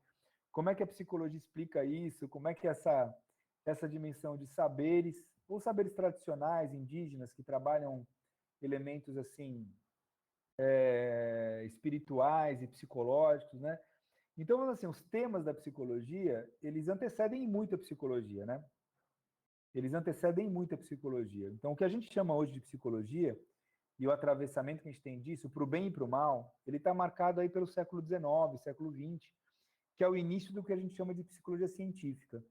Como é que a psicologia explica isso? Como é que essa dimensão de saberes, ou saberes tradicionais, indígenas, que trabalham elementos assim espirituais e psicológicos, né? Então, assim, os temas da psicologia, eles antecedem muito a psicologia, né? Eles antecedem muito a psicologia. Então, o que a gente chama hoje de psicologia, e o atravessamento que a gente tem disso, para o bem e para o mal, ele está marcado aí pelo século XIX, século XX, que é o início do que a gente chama de psicologia científica.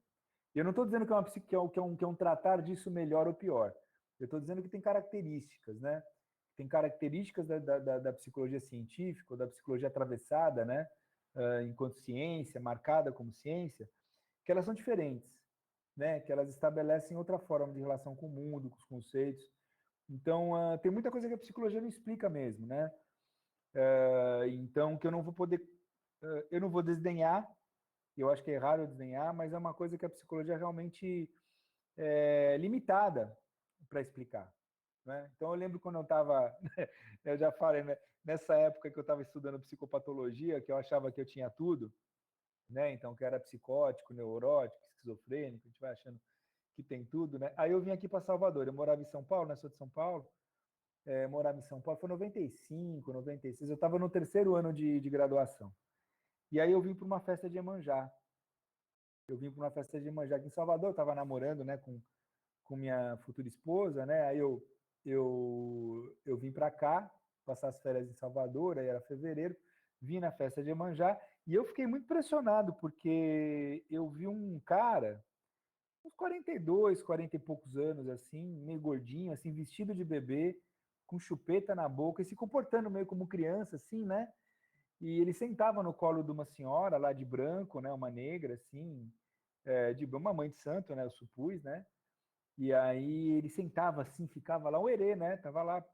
E eu não estou dizendo que é um tratar disso melhor ou pior. Eu estou dizendo que tem características, né? Tem características da psicologia científica, ou da psicologia atravessada, né? Enquanto ciência, marcada como ciência, que elas são diferentes, né? Que elas estabelecem outra forma de relação com o mundo, com os conceitos. Então, tem muita coisa que a psicologia não explica mesmo, né? Então, que eu não vou desdenhar, eu acho que é errado eu desdenhar, mas é uma coisa que a psicologia realmente é limitada para explicar. Né? Então, eu lembro quando eu estava, eu já falei, né? Nessa época que eu estava estudando psicopatologia, que eu achava que eu tinha tudo, né? Então, que era psicótico, neurótico, esquizofrênico, a gente vai achando que tem tudo, né? Aí eu vim aqui para Salvador, eu morava em São Paulo, né? Sou de São Paulo, morava em São Paulo, foi 95, 96, eu estava no terceiro ano de graduação. E aí eu vim para uma festa de Iemanjá. Eu vim para uma festa de Iemanjá aqui em Salvador, eu estava namorando, né, com minha futura esposa, né? Aí eu vim para cá, passar as férias em Salvador, aí era fevereiro, vim na festa de Iemanjá e eu fiquei muito impressionado porque eu vi um cara, uns 42, 40 e poucos anos, assim, meio gordinho, assim, vestido de bebê, com chupeta na boca e se comportando meio como criança, assim, né? E ele sentava no colo de uma senhora lá de branco, né? Uma negra, assim, de uma mãe de santo, né? Eu supus, né? E aí ele sentava assim, ficava lá, o herê, né? Tava lá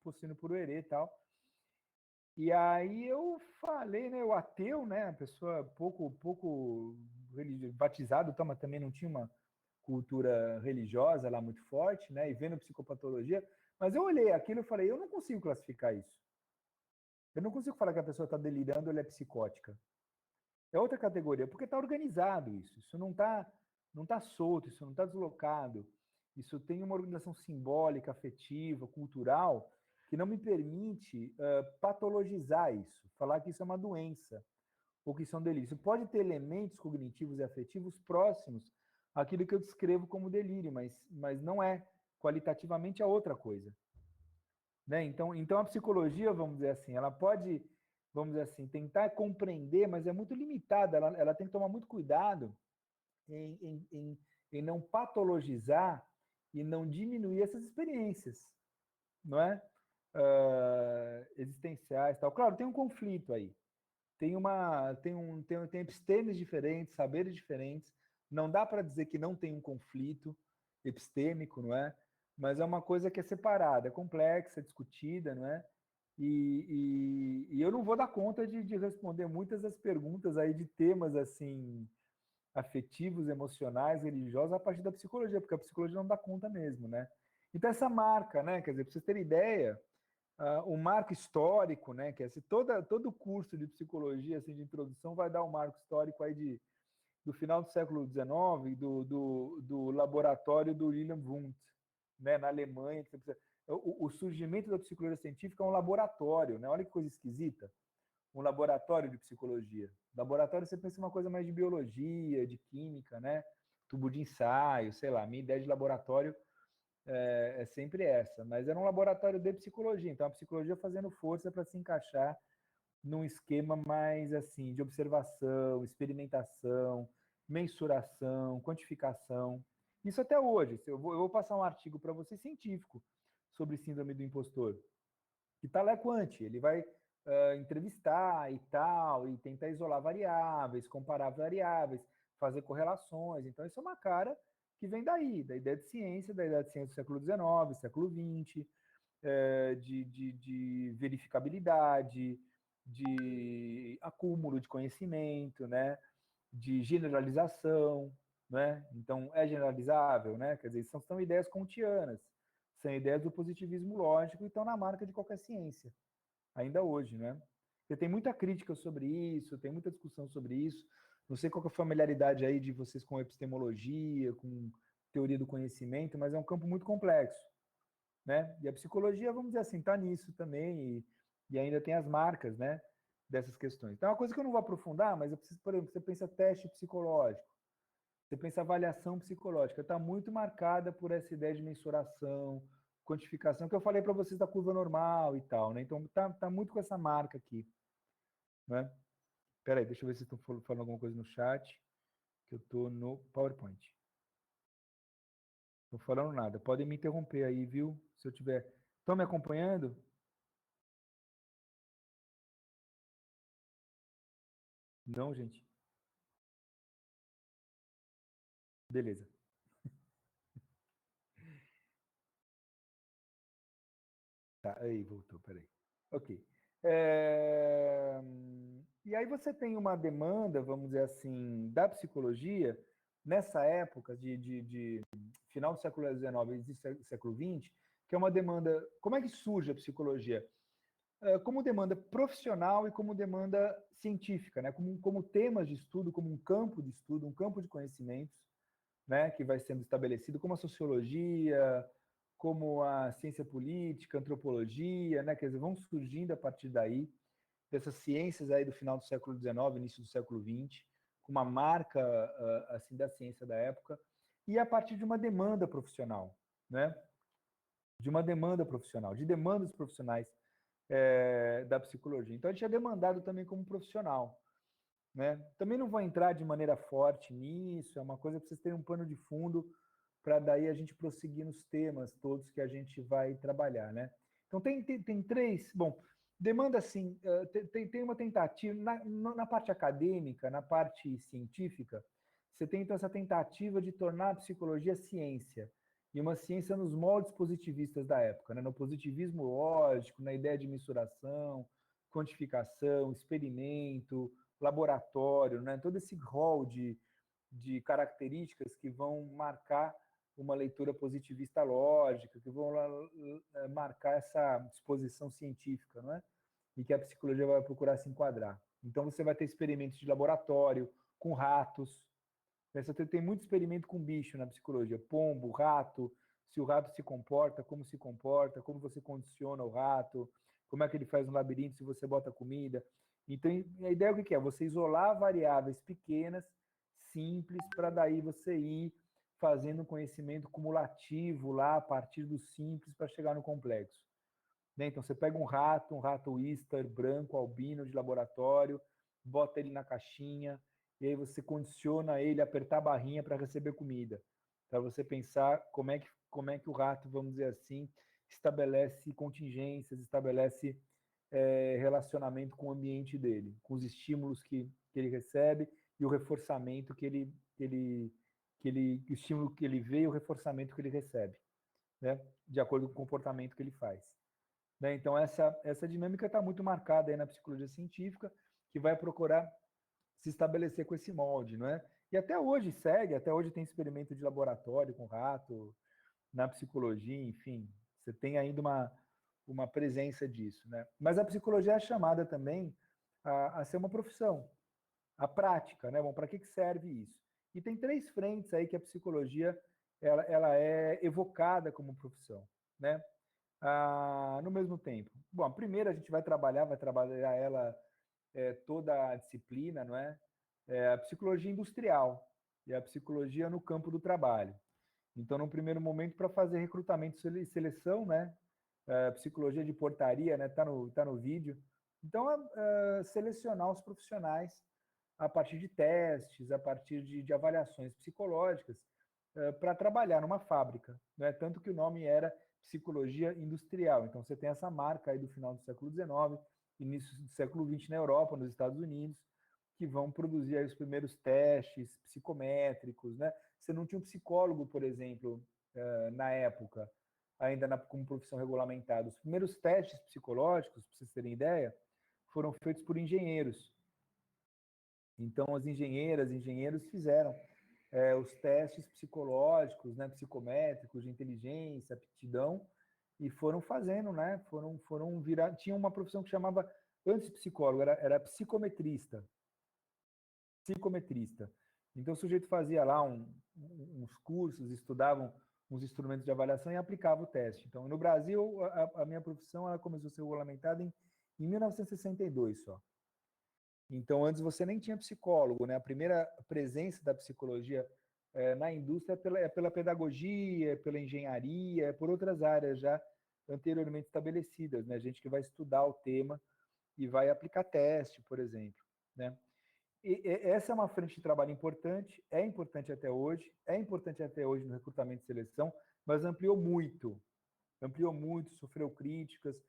possuindo por o herê e tal. E aí eu falei, né? O ateu, né? A pessoa pouco batizado, mas também não tinha uma cultura religiosa lá muito forte, né? E vendo psicopatologia, mas eu olhei aquilo e falei, eu não consigo classificar isso. Eu não consigo falar que a pessoa está delirando ou ela é psicótica. É outra categoria, porque está organizado isso. Isso não tá solto, isso não está deslocado. Isso tem uma organização simbólica, afetiva, cultural, que não me permite patologizar isso, falar que isso é uma doença ou que isso é um delírio. Isso pode ter elementos cognitivos e afetivos próximos àquilo que eu descrevo como delírio, mas não é. Qualitativamente é outra coisa. Né? Então a psicologia, vamos dizer assim, ela pode, vamos dizer assim, tentar compreender, mas é muito limitada, ela tem que tomar muito cuidado em não patologizar e não diminuir essas experiências, não é? Existenciais tal. Claro, tem um conflito aí. Tem epistemes diferentes, saberes diferentes. Não dá para dizer que não tem um conflito epistêmico, não é? Mas é uma coisa que é separada, é complexa, é discutida, não é? E eu não vou dar conta de responder muitas das perguntas aí de temas assim afetivos, emocionais, religiosos a partir da psicologia, porque a psicologia não dá conta mesmo, né? Então essa marca, né? Quer dizer, para vocês terem ideia, o marco histórico, né? Que é assim, todo curso de psicologia assim, de introdução vai dar um marco histórico aí do final do século XIX, do laboratório do Wilhelm Wundt, né? Na Alemanha. O surgimento da psicologia científica é um laboratório, né? Olha que coisa esquisita. Um laboratório de psicologia. Laboratório você pensa em uma coisa mais de biologia, de química, né? Tubo de ensaio, sei lá. Minha ideia de laboratório é sempre essa, mas era um laboratório de psicologia, então a psicologia fazendo força para se encaixar num esquema mais assim de observação, experimentação, mensuração, quantificação. Isso até hoje. Eu vou passar um artigo para você científico sobre síndrome do impostor, que tá lá quanti, ele vai entrevistar e tal, e tentar isolar variáveis, comparar variáveis, fazer correlações. Então, isso é uma cara que vem daí, da ideia de ciência, do século XIX, século XX, de verificabilidade, de acúmulo de conhecimento, né? De generalização, né? Então, é generalizável, né? Quer dizer, são ideias kantianas, são ideias do positivismo lógico e estão na marca de qualquer ciência, ainda hoje, né? Você tem muita crítica sobre isso, tem muita discussão sobre isso. Não sei qual é a familiaridade aí de vocês com epistemologia, com teoria do conhecimento, mas é um campo muito complexo, né? E a psicologia, vamos dizer assim, está nisso também e ainda tem as marcas, né? Dessas questões. Então, é uma coisa que eu não vou aprofundar, mas eu preciso, por exemplo, você pensa teste psicológico, você pensa avaliação psicológica, está muito marcada por essa ideia de mensuração, quantificação, que eu falei para vocês da curva normal e tal, né? Então, tá muito com essa marca aqui, né? Peraí, deixa eu ver se estão falando alguma coisa no chat, que eu estou no PowerPoint. Não estou falando nada. Podem me interromper aí, viu? Se eu tiver... Estão me acompanhando? Não, gente? Beleza. Tá, aí voltou, peraí. Ok. E aí você tem uma demanda, vamos dizer assim, da psicologia, nessa época de final do século XIX e século XX, que é uma demanda... Como é que surge a psicologia? Como demanda profissional e como demanda científica, né? Como temas de estudo, como um campo de estudo, um campo de conhecimentos, né? Que vai sendo estabelecido, como a sociologia, como a ciência política, antropologia, né? Quer dizer, vão surgindo a partir daí, dessas ciências aí do final do século XIX, início do século XX, com uma marca assim da ciência da época, e a partir de uma demanda profissional, né? De uma demanda profissional, de demandas profissionais da psicologia. Então, a gente é demandado também como profissional, né? Também não vou entrar de maneira forte nisso, é uma coisa que vocês terem um pano de fundo para daí a gente prosseguir nos temas todos que a gente vai trabalhar, né? Então, tem três... Bom, demanda, assim, tem uma tentativa... Na parte acadêmica, na parte científica, você tem, então, essa tentativa de tornar a psicologia ciência, e uma ciência nos moldes positivistas da época, né? No positivismo lógico, na ideia de mensuração, quantificação, experimento, laboratório, né? Todo esse rol de características que vão marcar uma leitura positivista lógica, que vão marcar essa disposição científica, não é? E que a psicologia vai procurar se enquadrar. Então, você vai ter experimentos de laboratório com ratos. Você tem muito experimento com bicho na psicologia. Pombo, rato, se o rato se comporta, como você condiciona o rato, como é que ele faz um labirinto se você bota comida. Então, a ideia é o que é? Você isolar variáveis pequenas, simples, para daí você ir fazendo um conhecimento cumulativo lá, a partir do simples, para chegar no complexo. Então, você pega um rato Easter, branco, albino, de laboratório, bota ele na caixinha, e aí você condiciona ele a apertar a barrinha para receber comida. Para você pensar como é que o rato, vamos dizer assim, estabelece contingências, estabelece relacionamento com o ambiente dele, com os estímulos que ele recebe e o reforçamento o estímulo que ele vê e o reforçamento que ele recebe, né? De acordo com o comportamento que ele faz. Né? Então, essa dinâmica está muito marcada aí na psicologia científica, que vai procurar se estabelecer com esse molde, não é? E até hoje segue, até hoje tem experimento de laboratório com rato, na psicologia, enfim, você tem ainda uma presença disso, né? Mas a psicologia é chamada também a ser uma profissão, a prática, né? Bom, para que serve isso? E tem 3 frentes aí que a psicologia ela é evocada como profissão, né? No mesmo tempo. Bom, a primeira a gente vai trabalhar ela toda a disciplina, não é? A psicologia industrial e a psicologia no campo do trabalho. Então, no primeiro momento, para fazer recrutamento e seleção, né? Psicologia de portaria, né? Tá no vídeo. Então, selecionar os profissionais a partir de testes, a partir de avaliações psicológicas, para trabalhar numa fábrica, né? Tanto que o nome era psicologia industrial. Então, você tem essa marca aí do final do século XIX, início do século XX na Europa, nos Estados Unidos, que vão produzir aí os primeiros testes psicométricos, né? Você não tinha um psicólogo, por exemplo, na época, ainda como profissão regulamentada. Os primeiros testes psicológicos, para vocês terem ideia, foram feitos por engenheiros. Então, as engenheiros fizeram os testes psicológicos, né, psicométricos, de inteligência, aptidão, e foram fazendo, né? Foram virar. Tinha uma profissão que chamava, antes de psicólogo, era psicometrista. Psicometrista. Então, o sujeito fazia lá uns cursos, estudavam uns instrumentos de avaliação e aplicava o teste. Então, no Brasil, a minha profissão ela começou a ser regulamentada em 1962 só. Então, antes você nem tinha psicólogo, né? A primeira presença da psicologia na indústria é pela pedagogia, pela engenharia, por outras áreas já anteriormente estabelecidas, né? Gente que vai estudar o tema e vai aplicar teste, por exemplo, né? E essa é uma frente de trabalho importante, é importante até hoje no recrutamento e seleção, mas ampliou muito, sofreu críticas,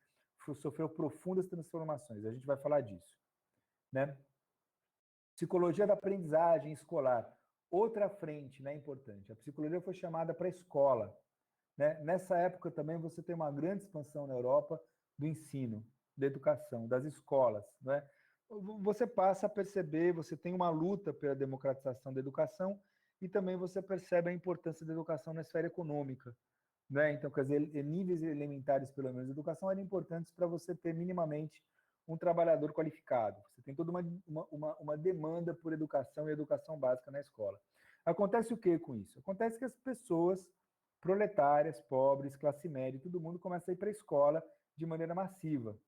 sofreu profundas transformações. A gente vai falar disso, né? Psicologia da aprendizagem escolar, outra frente, né, importante. A psicologia foi chamada para a escola, né? Nessa época também você tem uma grande expansão na Europa do ensino, da educação, das escolas, né? Você passa a perceber, você tem uma luta pela democratização da educação e também você percebe a importância da educação na esfera econômica, né? Então, quer dizer, níveis elementares, pelo menos, de educação eram importantes para você ter minimamente um trabalhador qualificado. Você tem toda uma demanda por educação e educação básica na escola. Acontece o que com isso? Acontece que as pessoas proletárias, pobres, classe média, todo mundo começa a ir para a escola de maneira massiva.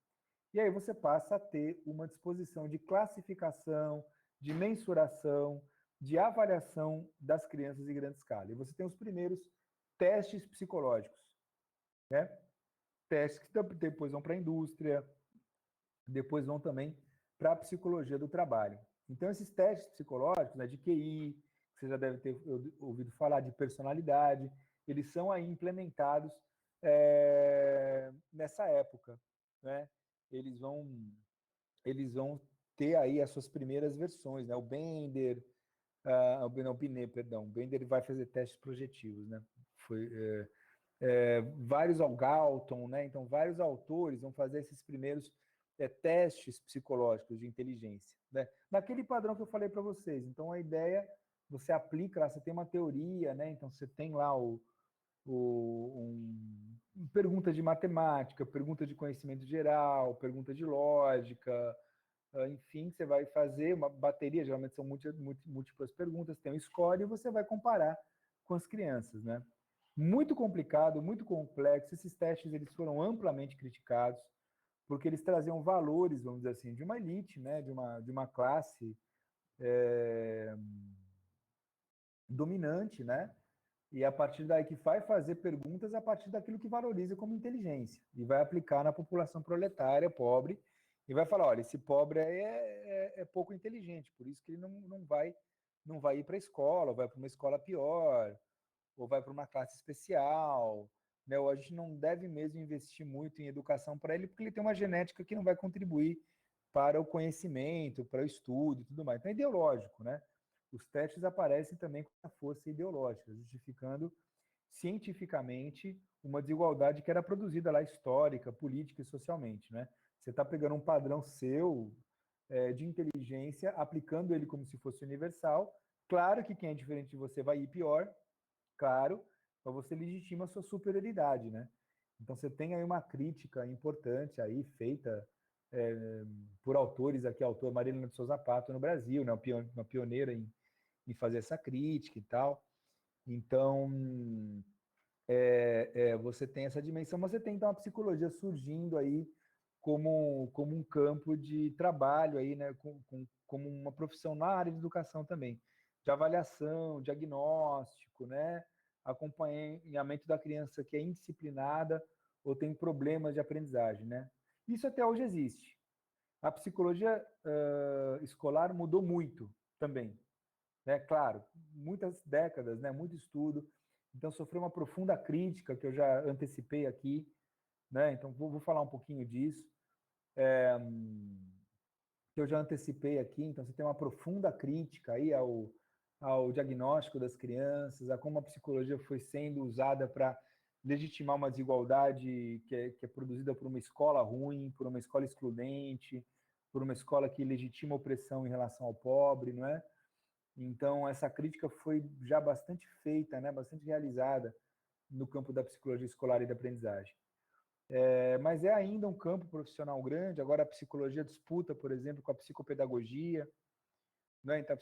E aí você passa a ter uma disposição de classificação, de mensuração, de avaliação das crianças em grande escala. E você tem os primeiros testes psicológicos, né? Testes que depois vão para a indústria, depois vão também para a psicologia do trabalho. Então, esses testes psicológicos, né, de QI, que você já deve ter ouvido falar, de personalidade, eles são aí implementados nessa época, né? Eles vão ter aí as suas primeiras versões, né? O Bender, o Binet, perdão, o Bender vai fazer testes projetivos, né? Foi vários ao Galton, né? Então, vários autores vão fazer esses primeiros testes psicológicos de inteligência, né? Naquele padrão que eu falei para vocês. Então, a ideia, você aplica lá, você tem uma teoria, né? Então você tem lá pergunta de matemática, pergunta de conhecimento geral, pergunta de lógica, enfim, você vai fazer uma bateria, geralmente são múltiplas perguntas, tem um score e você vai comparar com as crianças, né? Muito complicado, muito complexo. Esses testes eles foram amplamente criticados porque eles traziam valores, vamos dizer assim, de uma elite, né? De uma classe dominante, né? E a partir daí que vai fazer perguntas a partir daquilo que valoriza como inteligência e vai aplicar na população proletária, pobre, e vai falar, olha, esse pobre é pouco inteligente, por isso que ele não vai ir para a escola, ou vai para uma escola pior, ou vai para uma classe especial, né? Ou a gente não deve mesmo investir muito em educação para ele, porque ele tem uma genética que não vai contribuir para o conhecimento, para o estudo e tudo mais. Então é ideológico, né? Os testes aparecem também com a força ideológica, justificando cientificamente uma desigualdade que era produzida lá histórica, política e socialmente, né? Você está pegando um padrão seu de inteligência, aplicando ele como se fosse universal. Claro que quem é diferente de você vai ir pior, claro, mas você legitima a sua superioridade, né? Então você tem aí uma crítica importante aí feita por autores aqui, autor Marilena de Souza Pato no Brasil, né? Uma pioneira em fazer essa crítica e tal. Então, você tem essa dimensão, mas você tem então a psicologia surgindo aí como um campo de trabalho aí, né? Como uma profissão na área de educação também, de avaliação, diagnóstico, né? Acompanhamento da criança que é indisciplinada ou tem problemas de aprendizagem, né? Isso até hoje existe. A psicologia escolar mudou muito também, né? Claro, muitas décadas, né? Muito estudo, então sofreu uma profunda crítica que eu já antecipei aqui, né? Então vou falar um pouquinho disso, que eu já antecipei aqui. Então você tem uma profunda crítica aí ao diagnóstico das crianças, a como a psicologia foi sendo usada para legitimar uma desigualdade que é produzida por uma escola ruim, por uma escola excludente, por uma escola que legitima opressão em relação ao pobre, não é? Então, essa crítica foi já bastante feita, né, bastante realizada no campo da psicologia escolar e da aprendizagem. Mas é ainda um campo profissional grande. Agora a psicologia disputa, por exemplo, com a psicopedagogia, né? Então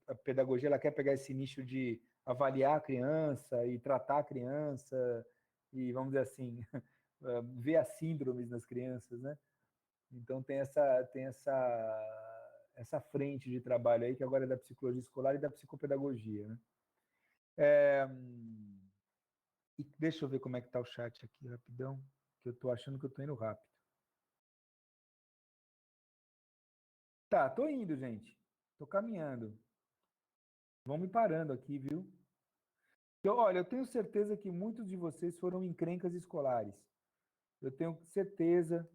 a pedagogia, ela quer pegar esse nicho de avaliar a criança e tratar a criança e, vamos dizer assim, ver as síndromes nas crianças, né? Então essa frente de trabalho aí que agora é da psicologia escolar e da psicopedagogia, né? E deixa eu ver como é que tá o chat aqui rapidão, que eu tô achando que eu tô indo rápido. Tá, tô indo, gente. Tô caminhando. Vão me parando aqui, viu? Olha, eu tenho certeza que muitos de vocês foram encrencas escolares. Eu tenho certeza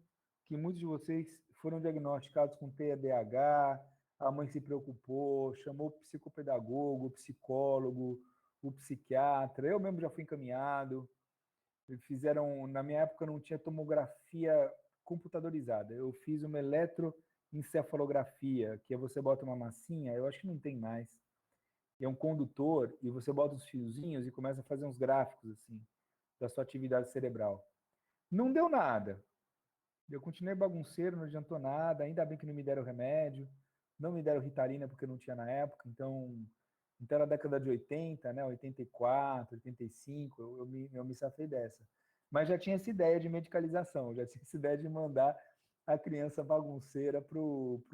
que muitos de vocês foram diagnosticados com TDAH, a mãe se preocupou, chamou o psicopedagogo, o psicólogo, o psiquiatra. Eu mesmo já fui encaminhado. Fizeram, na minha época não tinha tomografia computadorizada. Eu fiz uma eletroencefalografia, que é você bota uma massinha, eu acho que não tem mais. É um condutor e você bota os fiozinhos e começa a fazer uns gráficos assim da sua atividade cerebral. Não deu nada. Eu continuei bagunceiro, não adiantou nada. Ainda bem que não me deram remédio, não me deram Ritalina porque não tinha na época. Então era a década de 80, né? 84, 85, eu me safei dessa. Mas já tinha essa ideia de medicalização, já tinha essa ideia de mandar a criança bagunceira pro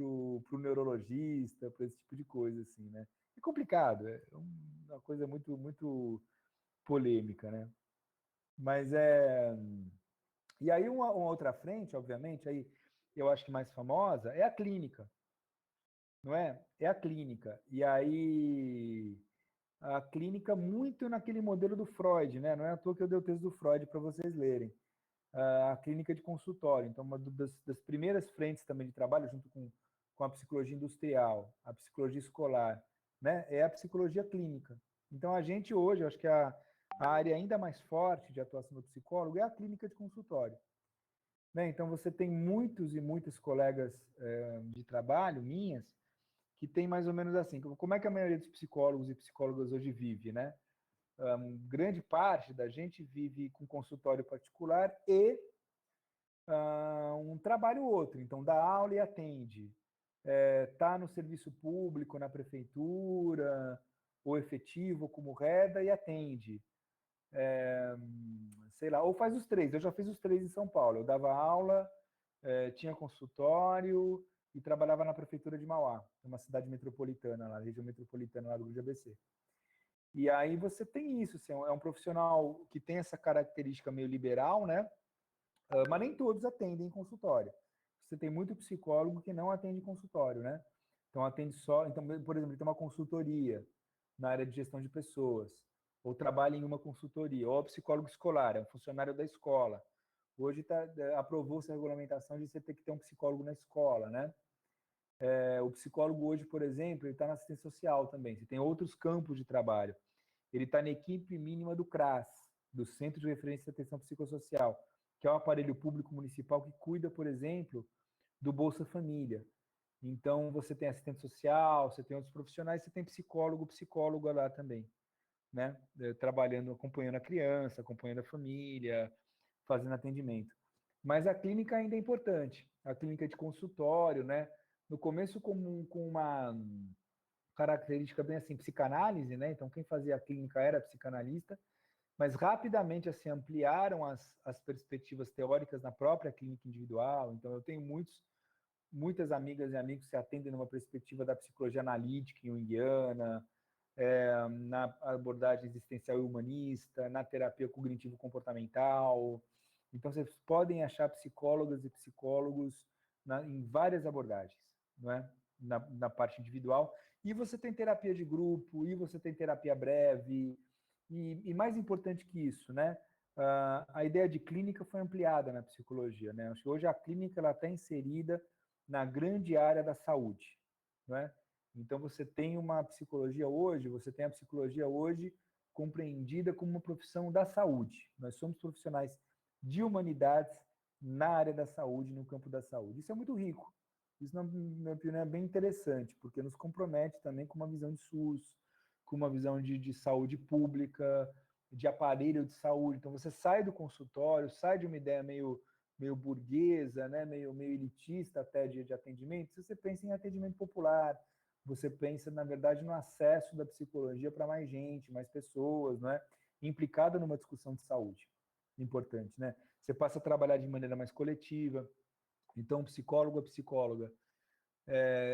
neurologista, para esse tipo de coisa, assim, né? É complicado, é uma coisa muito polêmica, né? Mas E aí uma outra frente, obviamente, aí eu acho que mais famosa, é a clínica, não é? É a clínica. E aí a clínica muito naquele modelo do Freud, né? Não é à toa que eu dei o texto do Freud para vocês lerem. A clínica de consultório. Então, uma das primeiras frentes também de trabalho, junto com a psicologia industrial, a psicologia escolar, né? É a psicologia clínica. Então, a gente hoje, eu acho que a área ainda mais forte de atuação do psicólogo é a clínica de consultório. Né? Então, você tem muitos e muitas colegas de trabalho, minhas, que tem mais ou menos assim, como é que a maioria dos psicólogos e psicólogas hoje vive, né? Grande parte da gente vive com consultório particular e um trabalho ou outro. Então, dá aula e atende. Está no serviço público, na prefeitura, ou efetivo como reda e atende. Sei lá, ou faz os três. Eu já fiz os três em São Paulo. Eu dava aula, tinha consultório e trabalhava na prefeitura de Mauá, uma cidade metropolitana, lá, região metropolitana lá do Rio de ABC. E aí você tem isso, assim, é um profissional que tem essa característica meio liberal, né? Mas nem todos atendem em consultório. Você tem muito psicólogo que não atende em consultório, né? Então atende só, então, por exemplo, tem uma consultoria na área de gestão de pessoas, ou trabalha em uma consultoria, ou é psicólogo escolar, é um funcionário da escola. Hoje aprovou-se a regulamentação de você ter que ter um psicólogo na escola, né? O psicólogo hoje, por exemplo, ele está na assistência social também. Você tem outros campos de trabalho. Ele está na equipe mínima do CRAS, do Centro de Referência de Atenção Psicossocial, que é um aparelho público municipal que cuida, por exemplo, do Bolsa Família. Então, você tem assistente social, você tem outros profissionais, você tem psicólogo, psicóloga lá também, né? Trabalhando, acompanhando a criança, acompanhando a família, fazendo atendimento. Mas a clínica ainda é importante, a clínica de consultório, né? No começo, com uma característica bem assim, psicanálise, né? Então, quem fazia a clínica era psicanalista, mas rapidamente assim ampliaram as perspectivas teóricas na própria clínica individual. Então, eu tenho muitas amigas e amigos que se atendem numa perspectiva da psicologia analítica junguiana, na abordagem existencial e humanista, na terapia cognitivo-comportamental. Então, vocês podem achar psicólogas e psicólogos em várias abordagens, não é? Na parte individual. E você tem terapia de grupo, e você tem terapia breve, e mais importante que isso, né? A ideia de clínica foi ampliada na psicologia, né? Hoje a clínica ela está inserida na grande área da saúde, não é? Então você tem uma psicologia hoje, você tem a psicologia hoje compreendida como uma profissão da saúde. Nós somos profissionais de humanidades na área da saúde, no campo da saúde. Isso é muito rico. Isso, na minha opinião, é bem interessante, porque nos compromete também com uma visão de SUS, com uma visão de saúde pública, de aparelho de saúde. Então, você sai do consultório, sai de uma ideia meio burguesa, né, meio elitista até de atendimento, se você pensa em atendimento popular, você pensa, na verdade, no acesso da psicologia para mais gente, mais pessoas, né, implicada numa discussão de saúde. Importante, né? Você passa a trabalhar de maneira mais coletiva. Então, psicólogo ou psicóloga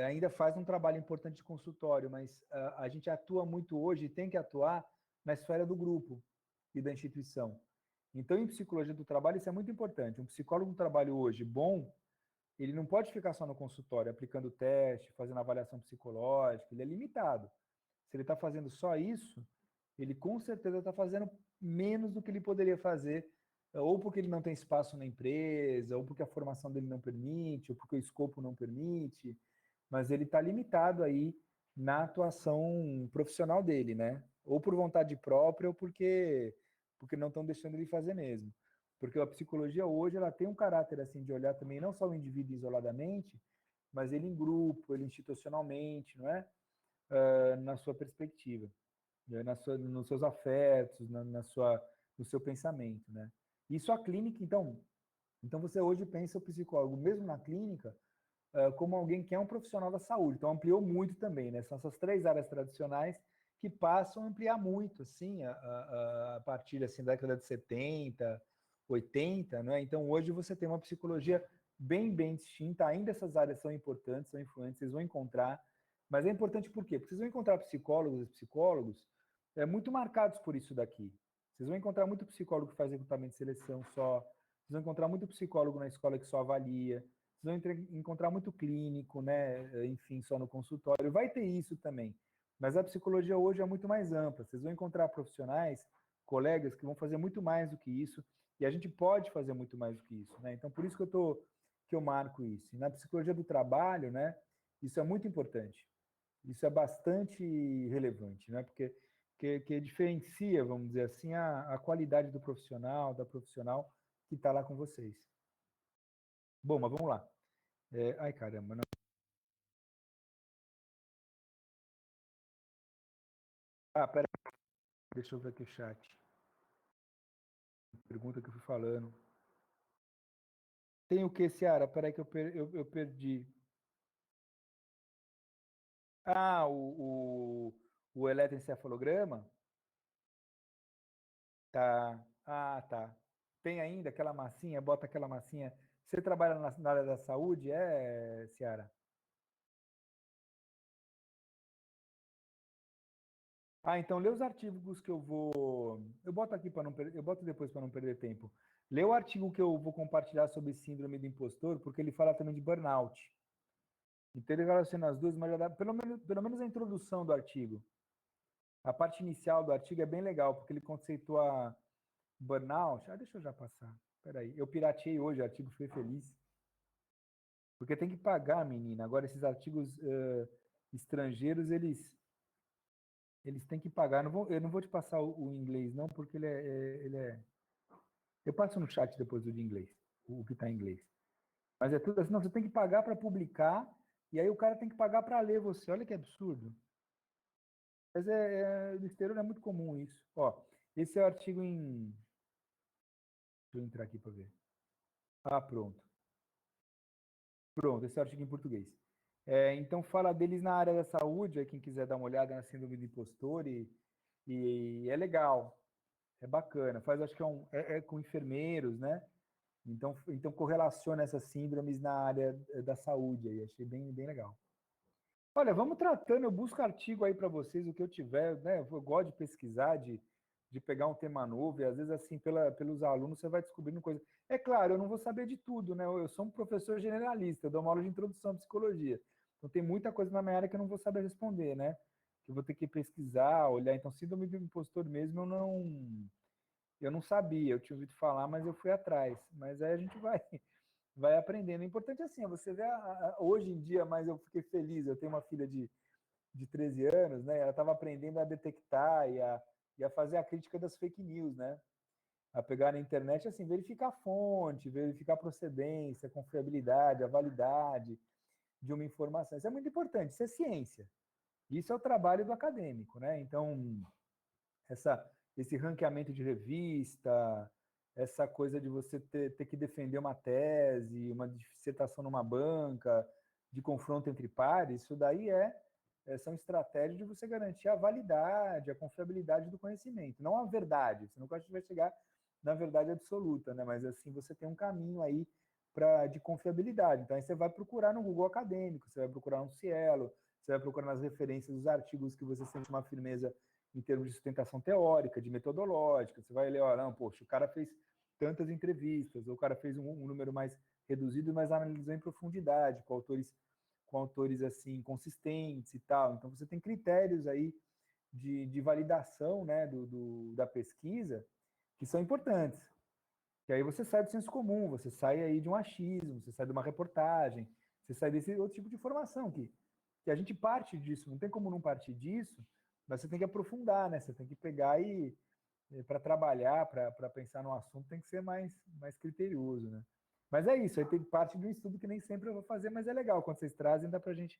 ainda faz um trabalho importante de consultório, mas a gente atua muito hoje e tem que atuar na esfera do grupo e da instituição. Então, em psicologia do trabalho, isso é muito importante. Um psicólogo do trabalho hoje bom, ele não pode ficar só no consultório, aplicando teste, fazendo avaliação psicológica, ele é limitado. Se ele está fazendo só isso, ele com certeza está fazendo menos do que ele poderia fazer, ou porque ele não tem espaço na empresa, ou porque a formação dele não permite, ou porque o escopo não permite, mas ele está limitado aí na atuação profissional dele, né? Ou por vontade própria, ou porque não estão deixando ele fazer mesmo. Porque a psicologia hoje ela tem um caráter assim de olhar também não só o indivíduo isoladamente, mas ele em grupo, ele institucionalmente, não é? Na sua perspectiva, né? Nos seus afetos, no seu pensamento, né? Isso a clínica, então você hoje pensa o psicólogo, mesmo na clínica, como alguém que é um profissional da saúde. Então ampliou muito também, né? São essas três áreas tradicionais que passam a ampliar muito, assim, a partir assim, da década de 70, 80, né? Então hoje você tem uma psicologia bem distinta, ainda essas áreas são importantes, são influentes, vocês vão encontrar, mas é importante por quê? Porque vocês vão encontrar psicólogos e psicólogos muito marcados por isso daqui. Vocês vão encontrar muito psicólogo que faz recrutamento de seleção só, vocês vão encontrar muito psicólogo na escola que só avalia, vocês vão encontrar muito clínico, né? Enfim, só no consultório. Vai ter isso também. Mas a psicologia hoje é muito mais ampla. Vocês vão encontrar profissionais, colegas que vão fazer muito mais do que isso. E a gente pode fazer muito mais do que isso, né? Então, por isso que eu marco isso. E na psicologia do trabalho, né? Isso é muito importante. Isso é bastante relevante, né? Porque que diferencia, vamos dizer assim, a qualidade do profissional, da profissional que está lá com vocês. Bom, mas vamos lá. Ai, caramba, não. Ah, pera, deixa eu ver aqui o chat. Pergunta que eu fui falando. Tem o que, Ciara? Peraí que eu perdi. Ah, o eletroencefalograma? Tá. Ah, tá. Tem ainda aquela massinha, bota aquela massinha. Você trabalha na área da saúde, Ciara? Ah, então lê os artigos que eu vou. Eu boto aqui para não perder. Eu boto depois para não perder tempo. Lê o artigo que eu vou compartilhar sobre síndrome do impostor, porque ele fala também de burnout. Então ele relaciona as duas, mas já dá, pelo menos a introdução do artigo. A parte inicial do artigo é bem legal, porque ele conceitua burnout. Ah, deixa eu já passar. Peraí. Eu pirateei hoje o artigo, fiquei feliz. Porque tem que pagar, menina. Agora, esses artigos estrangeiros, eles têm que pagar. Eu não vou te passar o inglês, não, porque ele é. Eu passo no chat depois do de inglês, o que está em inglês. Mas é tudo assim, não, você tem que pagar para publicar, e aí o cara tem que pagar para ler você. Olha que absurdo. Mas no exterior é muito comum isso. Ó, esse é o artigo em. Deixa eu entrar aqui para ver. Ah, pronto. Pronto, esse é o artigo em português. Então, fala deles na área da saúde, aí quem quiser dar uma olhada na síndrome do impostor, e é legal, é bacana. Faz, acho que é com enfermeiros, né? Então correlaciona essas síndromes na área da saúde aí, achei bem, bem legal. Olha, vamos tratando, eu busco artigo aí para vocês, o que eu tiver, né? Eu gosto de pesquisar, de pegar um tema novo, e às vezes, assim, pelos alunos, você vai descobrindo coisa. É claro, eu não vou saber de tudo, né? Eu sou um professor generalista, eu dou uma aula de introdução à psicologia. Então, tem muita coisa na minha área que eu não vou saber responder, né? Que eu vou ter que pesquisar, olhar. Então, síndrome do impostor mesmo, eu não sabia, eu tinha ouvido falar, mas eu fui atrás. Mas aí a gente vai aprendendo. O importante é assim, você vê hoje em dia, mas eu fiquei feliz, eu tenho uma filha de 13 anos, né? Ela estava aprendendo a detectar e a fazer a crítica das fake news, né? A pegar na internet, assim, verificar a fonte, verificar a procedência, a confiabilidade, a validade de uma informação. Isso é muito importante, isso é ciência. Isso é o trabalho do acadêmico, né? Então, esse ranqueamento de revista, essa coisa de você ter que defender uma tese, uma dissertação numa banca, de confronto entre pares, isso daí são estratégias de você garantir a validade, a confiabilidade do conhecimento, não a verdade. Você nunca vai chegar na verdade absoluta, né? Mas assim você tem um caminho aí de confiabilidade. Então aí você vai procurar no Google Acadêmico, você vai procurar no Cielo, você vai procurar nas referências dos artigos que você sente uma firmeza em termos de sustentação teórica, de metodológica. Você vai ler, ó, não, poxa, o cara fez tantas entrevistas, ou o cara fez um número mais reduzido, mas analisou em profundidade, com autores assim, consistentes e tal. Então, você tem critérios aí de validação, né, da pesquisa que são importantes. Que aí você sai do senso comum, você sai aí de um achismo, você sai de uma reportagem, você sai desse outro tipo de informação que a gente parte disso, não tem como não partir disso, mas você tem que aprofundar, né? Você tem que pegar e para trabalhar, para pensar no assunto, tem que ser mais criterioso, né? Mas é isso, aí tem parte de um estudo que nem sempre eu vou fazer, mas é legal, quando vocês trazem, dá para a gente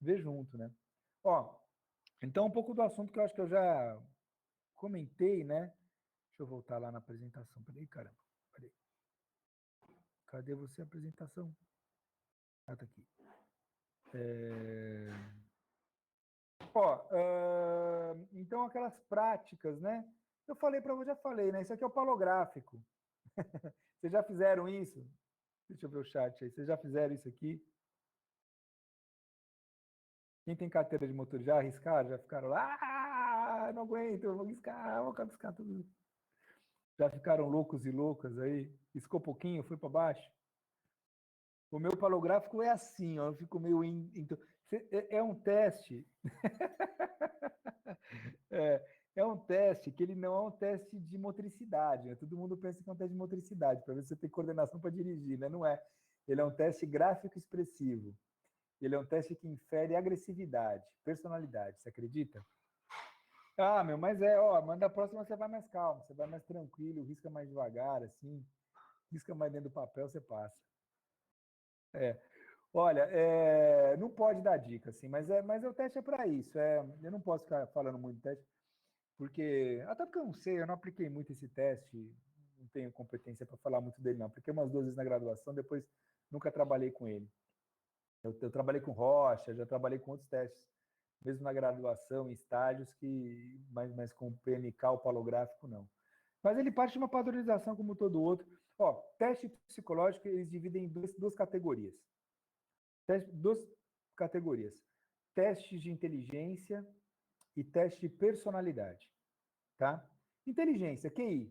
ver junto, né? Ó, então um pouco do assunto que eu acho que eu já comentei, né? Deixa eu voltar lá na apresentação. Peraí, caramba. Peraí. Cadê você a apresentação? Ah, tá aqui. Ó, então aquelas práticas, né? Eu falei para você, já falei, né? Isso aqui é o palográfico. Vocês já fizeram isso? Deixa eu ver o chat aí. Vocês já fizeram isso aqui? Quem tem carteira de motor já arriscaram? Já ficaram lá? Ah, não aguento, eu vou arriscar tudo. Já ficaram loucos e loucas aí? Piscou pouquinho, foi para baixo? O meu palográfico é assim, ó, eu fico meio. É um teste. É um teste que ele não é um teste de motricidade, né? Todo mundo pensa que é um teste de motricidade, para ver se você tem coordenação para dirigir, né? Não é. Ele é um teste gráfico expressivo. Ele é um teste que infere agressividade, personalidade. Você acredita? Ah, meu, mas ó, manda a próxima você vai mais calmo, você vai mais tranquilo, risca mais devagar, assim, risca mais dentro do papel, você passa. Olha, não pode dar dica, assim, mas o teste é para isso. Eu não posso ficar falando muito do teste, porque, até porque eu não sei, eu não apliquei muito esse teste, não tenho competência para falar muito dele, não. Apliquei umas 2 vezes na graduação, depois nunca trabalhei com ele. Eu trabalhei com Rocha, já trabalhei com outros testes, mesmo na graduação, em estágios, mas com PMK, o palográfico, não. Mas ele parte de uma padronização como todo outro. Ó, teste psicológico, eles dividem em duas categorias. Duas categorias. Testes de inteligência e teste de personalidade. Tá? Inteligência, QI.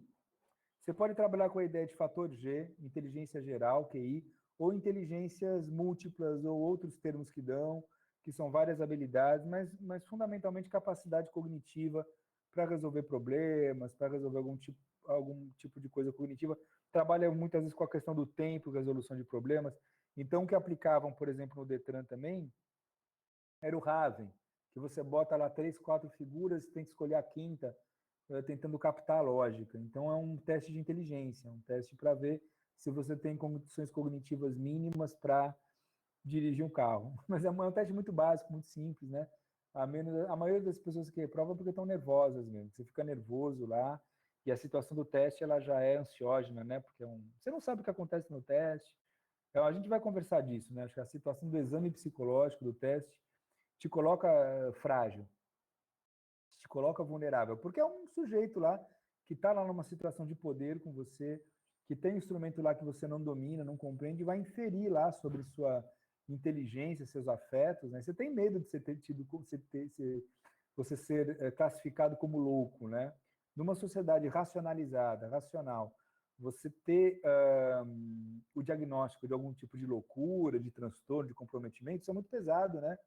Você pode trabalhar com a ideia de fator G, inteligência geral, QI, ou inteligências múltiplas, ou outros termos que dão, que são várias habilidades, mas fundamentalmente capacidade cognitiva para resolver problemas, para resolver algum tipo de coisa cognitiva. Trabalha muitas vezes com a questão do tempo, resolução de problemas. Então, o que aplicavam, por exemplo, no Detran também, era o Raven, que você bota lá 3, 4 figuras, tem que escolher a quinta, tentando captar a lógica. Então, é um teste de inteligência, um teste para ver se você tem condições cognitivas mínimas para dirigir um carro. Mas é um teste muito básico, muito simples, né? A maioria das pessoas que reprovam porque estão nervosas mesmo. Você fica nervoso lá e a situação do teste ela já é ansiógena, né? Porque você não sabe o que acontece no teste. Então, a gente vai conversar disso, né? Acho que a situação do exame psicológico, do teste, te coloca frágil, te coloca vulnerável, porque é um sujeito lá que está lá numa situação de poder com você, que tem um instrumento lá que você não domina, não compreende, e vai inferir lá sobre sua inteligência, seus afetos, né? Você tem medo de você ser classificado como louco, né? Numa sociedade racionalizada, racional, você ter o diagnóstico de algum tipo de loucura, de transtorno, de comprometimento, isso é muito pesado, né?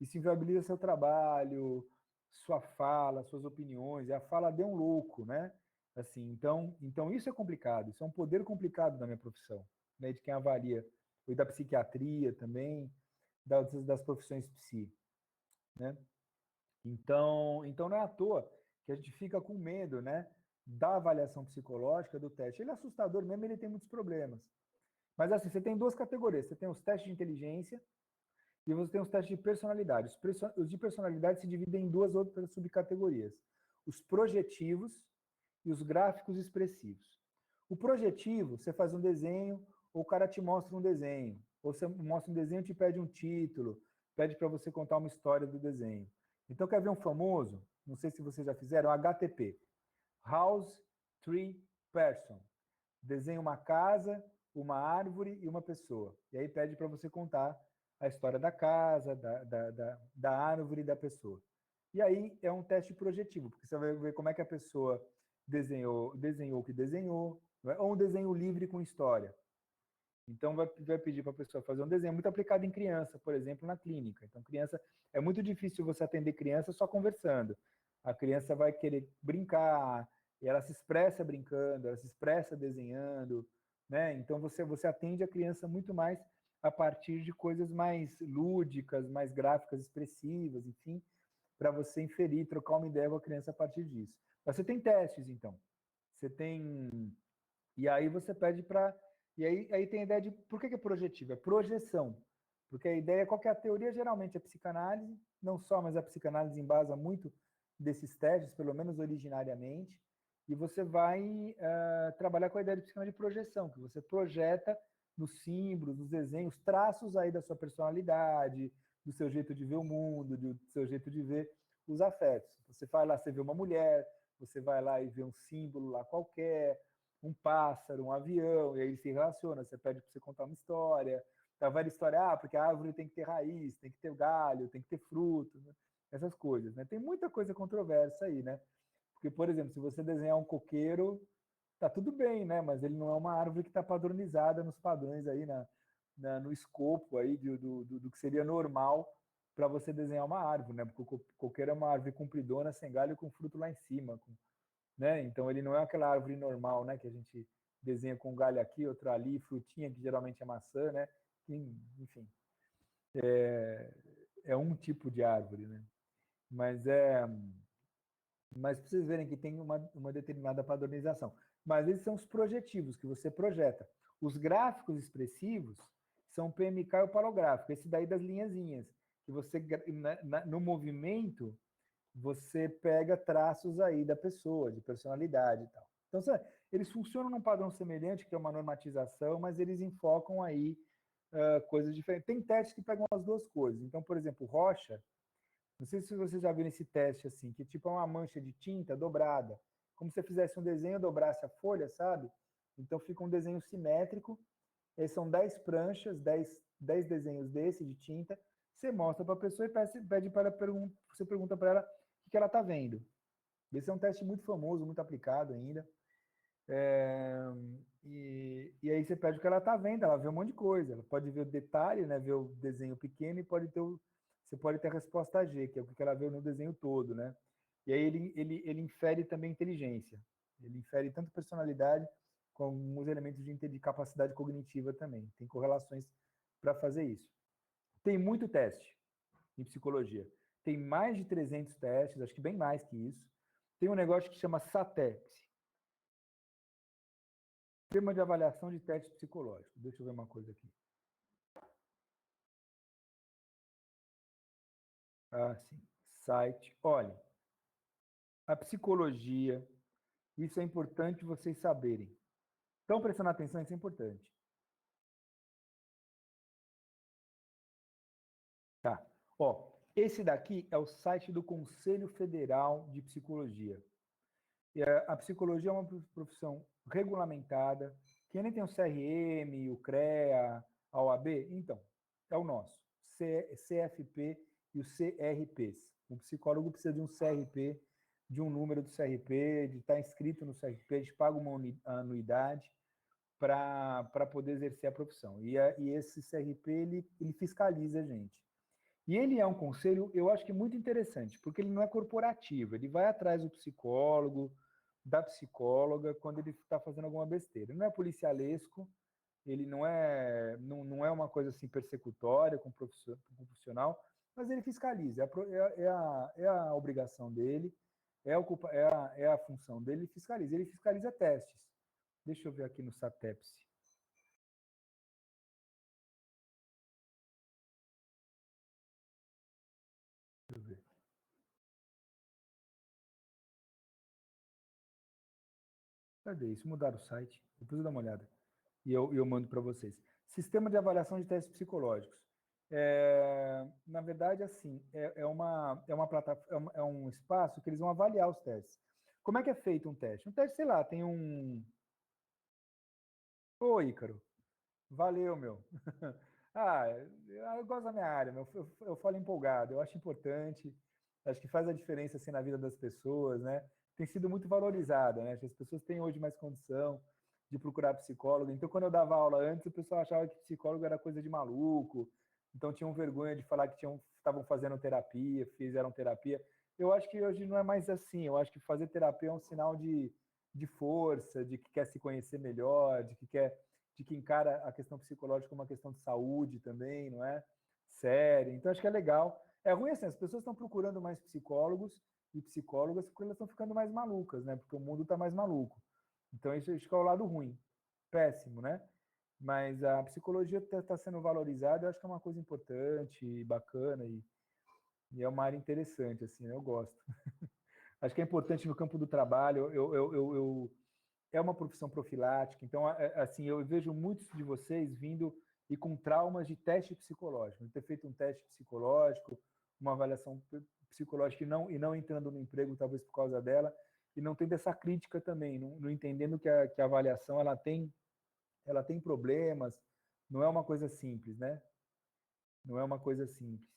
Isso inviabiliza seu trabalho, sua fala, suas opiniões, é a fala de um louco, né? Assim, então isso é complicado, isso é um poder complicado da minha profissão, né? De quem avalia, e da psiquiatria também, das profissões psi, né? Então não é à toa que a gente fica com medo, né? Da avaliação psicológica, do teste. Ele é assustador mesmo, ele tem muitos problemas. Mas assim, você tem 2 categorias, você tem os testes de inteligência, e você tem os testes de personalidade. Os de personalidade se dividem em 2 outras subcategorias: os projetivos e os gráficos expressivos. O projetivo, você faz um desenho, ou o cara te mostra um desenho, ou você mostra um desenho e te pede um título, pede para você contar uma história do desenho. Então, quer ver um famoso? Não sei se vocês já fizeram, HTP. House, Tree, Person. Desenha uma casa, uma árvore e uma pessoa. E aí pede para você contar a história da casa, da árvore e da pessoa. E aí é um teste projetivo, porque você vai ver como é que a pessoa desenhou o que desenhou, né? Ou um desenho livre com história. Então vai pedir para a pessoa fazer um desenho muito aplicado em criança, por exemplo, na clínica. Então criança, é muito difícil você atender criança só conversando. A criança vai querer brincar, e ela se expressa brincando, ela se expressa desenhando, né? Então você atende a criança muito mais a partir de coisas mais lúdicas, mais gráficas, expressivas, enfim, para você inferir, trocar uma ideia com a criança a partir disso. Mas você tem testes, então. Você tem. E aí você pede para. E aí tem a ideia de. Por que é projetivo? É projeção. Porque a ideia, qual que é a teoria? Geralmente é psicanálise, não só, mas a psicanálise embasa muito desses testes, pelo menos originariamente, e você vai trabalhar com a ideia de psicanálise de projeção, que você projeta nos símbolos, nos desenhos, traços aí da sua personalidade, do seu jeito de ver o mundo, do seu jeito de ver os afetos. Você vai lá, você vê uma mulher, você vai lá e vê um símbolo lá qualquer, um pássaro, um avião, e aí se relaciona, você pede para você contar uma história, tá velha história, porque a árvore tem que ter raiz, tem que ter galho, tem que ter fruto, né? Essas coisas, né? Tem muita coisa controversa aí, né? Porque, por exemplo, se você desenhar um coqueiro, tá tudo bem, né? Mas ele não é uma árvore que está padronizada nos padrões aí, no escopo aí do que seria normal para você desenhar uma árvore, né? Porque o coqueiro é uma árvore compridona, sem galho, com fruto lá em cima, né? Então ele não é aquela árvore normal, né? Que a gente desenha com um galho aqui, outro ali, frutinha, que geralmente é maçã, né? Enfim, é um tipo de árvore, né? Mas mas para vocês verem que tem uma determinada padronização. Mas esses são os projetivos que você projeta. Os gráficos expressivos são o PMK e o palográfico, esse daí das linhazinhas, que você no movimento você pega traços aí da pessoa, de personalidade e tal. Então, eles funcionam num padrão semelhante, que é uma normatização, mas eles enfocam aí coisas diferentes. Tem testes que pegam as duas coisas. Então, por exemplo, Rocha, não sei se você já viu esse teste assim, que tipo é uma mancha de tinta dobrada, como se você fizesse um desenho e dobrasse a folha, sabe? Então fica um desenho simétrico, e são 10 pranchas, 10 desenhos desse de tinta, você mostra para a pessoa e pede para ela, você pergunta para ela o que ela está vendo. Esse é um teste muito famoso, muito aplicado ainda. E aí você pede o que ela está vendo, ela vê um monte de coisa. Ela pode ver o detalhe, né, ver o desenho pequeno e você pode ter a resposta G, que é o que ela vê no desenho todo, né? E aí ele infere também inteligência. Ele infere tanto personalidade como os elementos de capacidade cognitiva também. Tem correlações para fazer isso. Tem muito teste em psicologia. Tem mais de 300 testes, acho que bem mais que isso. Tem um negócio que chama SATEPS, Sistema de Avaliação de Testes Psicológicos. Deixa eu ver uma coisa aqui. Ah, sim. Site. Olha, a psicologia, isso é importante vocês saberem. Estão prestando atenção, isso é importante. Tá. Ó, esse daqui é o site do Conselho Federal de Psicologia. A psicologia é uma profissão regulamentada, que nem tem o CRM, o CREA, a OAB, então, é o nosso, CFP e os CRPs. O psicólogo precisa de um CRP, de um número do CRP, de estar inscrito no CRP, a gente paga uma anuidade para poder exercer a profissão. E esse CRP, ele fiscaliza a gente. E ele é um conselho, eu acho que muito interessante, porque ele não é corporativo, ele vai atrás do psicólogo, da psicóloga, quando ele está fazendo alguma besteira. Ele não é policialesco, ele não é uma coisa assim persecutória com o profissional, mas ele fiscaliza, é a obrigação dele, é a função dele, ele fiscaliza testes. Deixa eu ver aqui no SATEPS. Deixa eu ver. Cadê isso? Mudaram o site. Depois eu dou uma olhada. E eu mando para vocês. Sistema de avaliação de testes psicológicos. Na verdade, assim, é uma plataforma, é um espaço que eles vão avaliar os testes. Como é que é feito um teste? Um teste, sei lá, tem um. Ô, Ícaro, valeu, meu. Eu gosto da minha área, meu. Eu falo empolgado, eu acho importante, acho que faz a diferença assim, na vida das pessoas, né? Tem sido muito valorizada, né? Acho que as pessoas têm hoje mais condição de procurar psicólogo. Então, quando eu dava aula antes, o pessoal achava que psicólogo era coisa de maluco, então tinham vergonha de falar que estavam fazendo terapia, fizeram terapia. Eu acho que hoje não é mais assim. Eu acho que fazer terapia é um sinal de força, de que quer se conhecer melhor, de que encara a questão psicológica como uma questão de saúde também, não é? Séria. Então, acho que é legal. É ruim assim, as pessoas estão procurando mais psicólogos e psicólogas porque elas estão ficando mais malucas, né? Porque o mundo está mais maluco. Então, isso acho que é o lado ruim. Péssimo, né? Mas a psicologia está sendo valorizada, eu acho que é uma coisa importante, bacana e é uma área interessante, assim, né? Eu gosto. Acho que é importante no campo do trabalho. É uma profissão profilática, então, assim, eu vejo muitos de vocês vindo e com traumas de teste psicológico, de ter feito um teste psicológico, uma avaliação psicológica e não entrando no emprego, talvez por causa dela, e não tendo essa crítica também, não entendendo que a avaliação ela tem problemas, não é uma coisa simples, né? Não é uma coisa simples.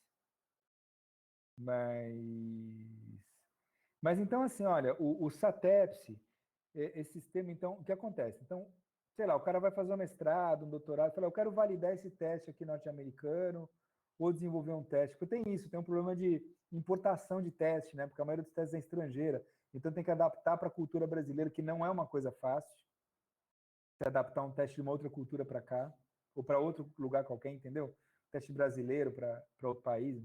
Mas então, assim, olha, o SATEPS, esse sistema, então, o que acontece? Então, sei lá, o cara vai fazer um mestrado, um doutorado, fala, eu quero validar esse teste aqui norte-americano, ou desenvolver um teste, porque tem isso, tem um problema de importação de teste, né? Porque a maioria dos testes é estrangeira, então tem que adaptar para a cultura brasileira, que não é uma coisa fácil, se adaptar um teste de uma outra cultura para cá, ou para outro lugar qualquer, entendeu? Teste brasileiro para outro país.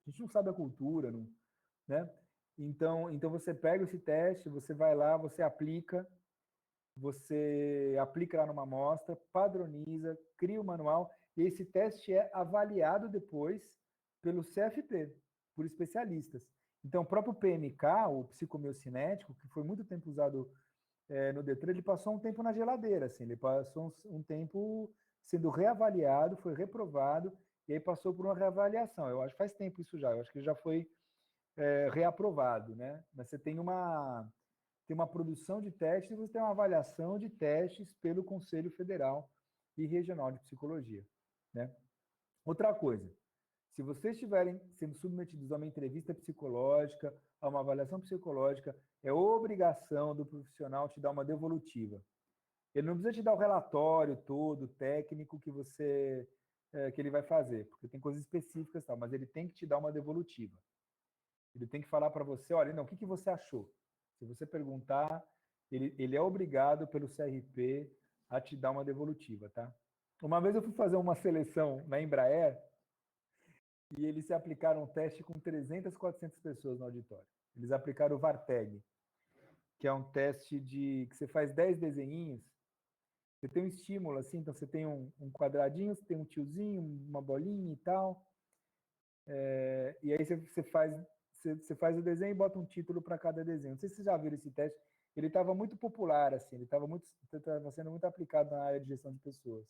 A gente não sabe a cultura, não, né? Então você pega esse teste, você vai lá, você aplica lá numa amostra, padroniza, cria o manual, e esse teste é avaliado depois pelo CFP, por especialistas. Então, o próprio PMK, o psicomiocinético, que foi muito tempo usado no Detran, ele passou um tempo na geladeira, assim, ele passou um tempo sendo reavaliado, foi reprovado, e aí passou por uma reavaliação. Eu acho que faz tempo isso já, eu acho que já foi reaprovado, né? Mas você tem uma produção de testes e você tem uma avaliação de testes pelo Conselho Federal e Regional de Psicologia, né? Outra coisa, se vocês estiverem sendo submetidos a uma entrevista psicológica, a uma avaliação psicológica, é obrigação do profissional te dar uma devolutiva. Ele não precisa te dar o relatório todo, técnico, que ele vai fazer, porque tem coisas específicas, tal, mas ele tem que te dar uma devolutiva. Ele tem que falar para você, olha, não, o que você achou? Se você perguntar, ele é obrigado pelo CRP a te dar uma devolutiva, tá? Uma vez eu fui fazer uma seleção na Embraer e eles se aplicaram um teste com 300, 400 pessoas no auditório. Eles aplicaram o VARTEG, que é um teste que você faz 10 desenhinhos, você tem um estímulo, assim, então você tem um quadradinho, você tem um tiozinho, uma bolinha e tal, e aí você faz o desenho e bota um título para cada desenho. Não sei se vocês já viram esse teste, ele estava muito popular, assim, ele estava sendo muito aplicado na área de gestão de pessoas,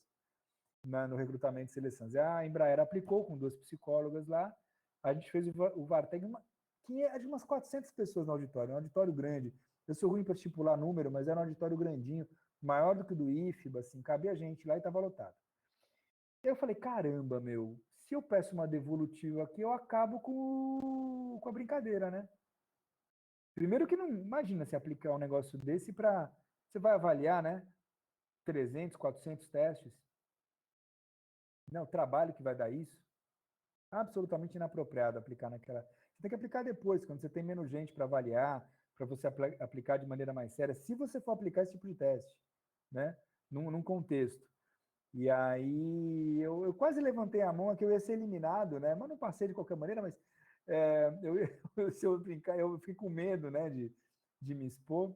no recrutamento e seleção. A Embraer aplicou com 2 psicólogas lá, a gente fez o VARTEG, que é de umas 400 pessoas no auditório, um auditório grande. Eu sou ruim para estipular número, mas era um auditório grandinho, maior do que o do IFBA, assim, cabia gente lá e estava lotado. Eu falei, caramba, meu, se eu peço uma devolutiva aqui, eu acabo com a brincadeira, né? Primeiro que não, imagina se aplicar um negócio desse para, você vai avaliar, né? 300, 400 testes. Não, o trabalho que vai dar isso, absolutamente inapropriado aplicar naquela. Você tem que aplicar depois, quando você tem menos gente para avaliar, para você aplicar de maneira mais séria, se você for aplicar esse tipo de teste, né? Num contexto. E aí eu quase levantei a mão que eu ia ser eliminado, né? Mas não passei de qualquer maneira, mas se eu brincar, eu fiquei com medo, né, de me expor.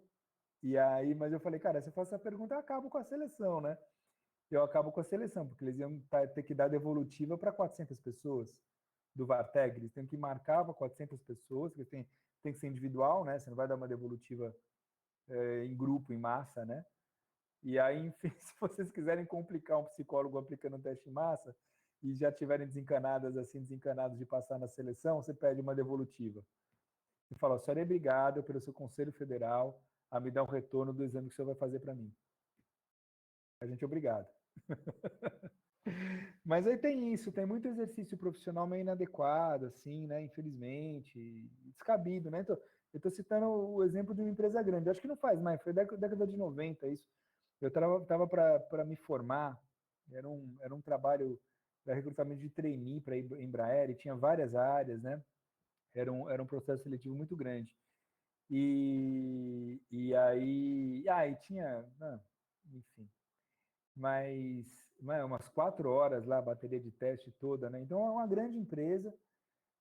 E aí, mas eu falei, cara, se eu faço essa pergunta, eu acabo com a seleção, né? Eu acabo com a seleção, porque eles iam ter que dar devolutiva para 400 pessoas do VARTEG, eles têm que marcar para 400 pessoas, porque tem que ser individual, né? Você não vai dar uma devolutiva em grupo, em massa, né? E aí, enfim, se vocês quiserem complicar um psicólogo aplicando um teste em massa e já tiverem desencanados de passar na seleção, você pede uma devolutiva. E fala, senhor, é obrigado pelo seu Conselho Federal a me dar um retorno do exame que o senhor vai fazer para mim. A gente é obrigado. Mas aí tem isso, tem muito exercício profissional meio inadequado, assim, né? Infelizmente, descabido, né? Então, eu estou citando o exemplo de uma empresa grande. Eu acho que não faz mais, foi década de 90 isso. Eu estava para me formar, era um trabalho de recrutamento de trainee para a Embraer, e tinha várias áreas, né? Era um processo seletivo muito grande. E aí tinha, enfim, mas umas 4 horas lá, a bateria de teste toda, né? Então é uma grande empresa,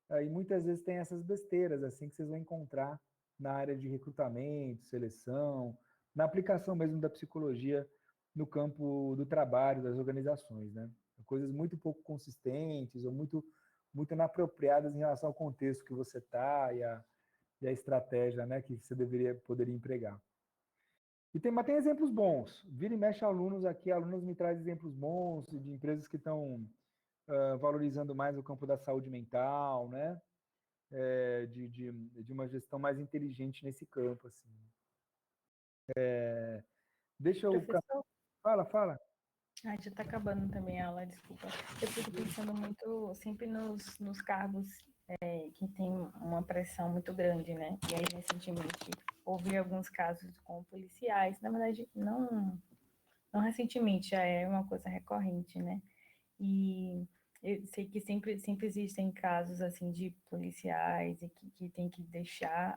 aí muitas vezes tem essas besteiras assim que vocês vão encontrar na área de recrutamento, seleção, na aplicação mesmo da psicologia no campo do trabalho, das organizações, né? Coisas muito pouco consistentes ou muito inapropriadas em relação ao contexto que você está e a estratégia, né, que você poderia empregar. Mas tem exemplos bons. Vira e mexe alunos me trazem exemplos bons de empresas que estão valorizando mais o campo da saúde mental, né? De uma gestão mais inteligente nesse campo, assim. Deixa eu... Professor, Fala. já está acabando também a aula, desculpa. Eu fico pensando muito sempre nos cargos que tem uma pressão muito grande, né? E aí, recentemente, houve alguns casos com policiais, na verdade, não recentemente, já é uma coisa recorrente, né? E eu sei que sempre existem casos, assim, de policiais e que tem que deixar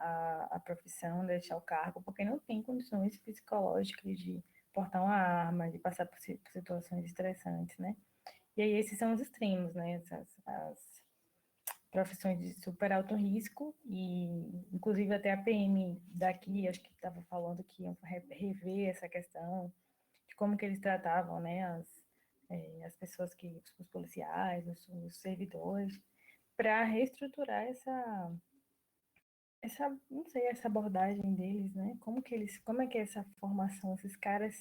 a profissão, deixar o cargo, porque não tem condições psicológicas de portar uma arma, de passar por situações estressantes, né? E aí esses são os extremos, né? As profissões de super alto risco e, inclusive, até a PM daqui, acho que estava falando que iam rever essa questão de como que eles tratavam, né, as pessoas os policiais, os servidores, para reestruturar não sei, essa abordagem deles, né? Como é que é essa formação, esses caras,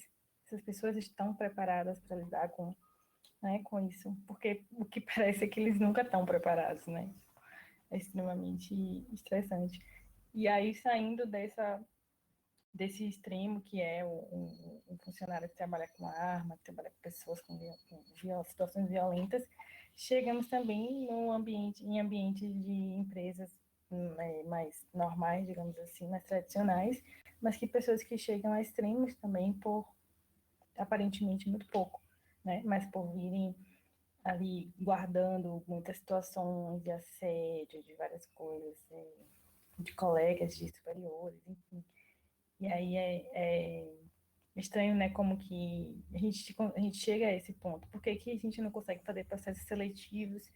essas pessoas estão preparadas para lidar com, né, com isso? Porque o que parece é que eles nunca estão preparados, né? É extremamente estressante. E aí, saindo desse extremo que é um funcionário que trabalha com arma, que trabalha com pessoas com situações violentas, chegamos também em ambiente de empresas mais normais, digamos assim, mais tradicionais, mas que pessoas que chegam a extremos também por aparentemente muito pouco, né? Mas por virem ali guardando muitas situações de assédio, de várias coisas, de colegas, de superiores, enfim. E aí é estranho, né, como que a gente chega a esse ponto. Por que que a gente não consegue fazer processos seletivos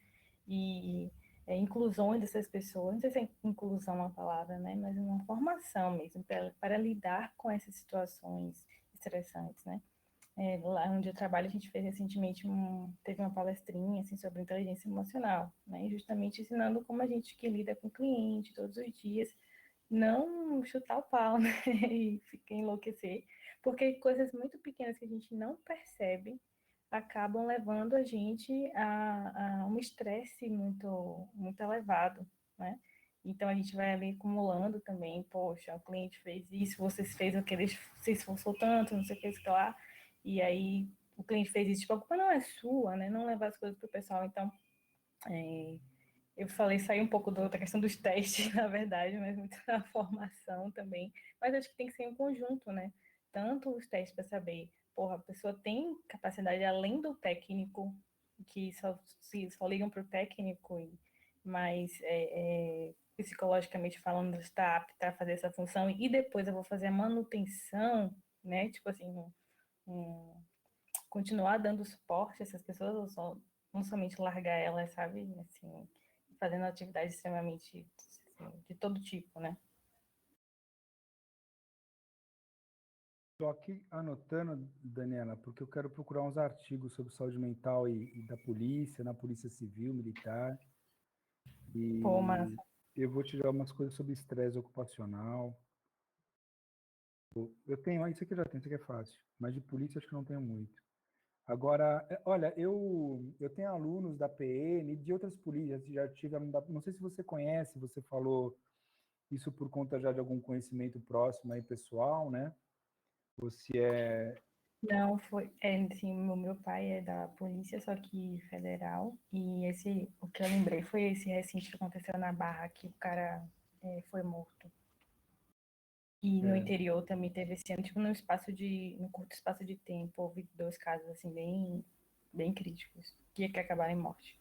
e inclusões dessas pessoas? Não sei se é inclusão uma palavra, né, mas uma formação mesmo para lidar com essas situações estressantes, né? Lá onde eu trabalho, a gente fez recentemente teve uma palestrinha assim, sobre inteligência emocional, né? Justamente ensinando como a gente que lida com o cliente todos os dias, não chutar o pau, né? E ficar enlouquecer, porque coisas muito pequenas que a gente não percebe acabam levando a gente a um estresse muito elevado, né? Então a gente vai ali acumulando também, poxa, o cliente fez isso, vocês fez o que ele se esforçou tanto, não sei o que, isso que lá, e aí o cliente fez isso, tipo, a culpa não é sua, né? Não levar as coisas pro pessoal. Então, eu falei, sair um pouco da questão dos testes, na verdade, mas muito da formação também. Mas acho que tem que ser um conjunto, né? Tanto os testes para saber, porra, a pessoa tem capacidade além do técnico, que só ligam para o técnico, mas psicologicamente falando, está apta a fazer essa função, e depois eu vou fazer a manutenção, né? Tipo assim, um, continuar dando suporte a essas pessoas, ou só, não somente largar elas, sabe? Assim, fazendo atividades extremamente assim, de todo tipo, né? Estou aqui anotando, Daniela, porque eu quero procurar uns artigos sobre saúde mental e da polícia, na polícia civil, militar, Pô, e massa. eu vou tirar umas coisas sobre estresse ocupacional. Eu tenho, isso aqui eu já tenho, isso aqui é fácil, mas de polícia acho que não tenho muito. Agora, olha, eu tenho alunos da PM e de outras polícias, já tive, não sei se você conhece, você falou isso por conta já de algum conhecimento próximo aí, pessoal, né? Você é... Não, foi. Assim, o meu pai é da polícia, só que federal. E o que eu lembrei foi esse recente que aconteceu na Barra, que o cara foi morto. E no é, interior também teve esse ano, tipo, num curto espaço de tempo, houve dois casos, assim, bem críticos, que acabaram em morte.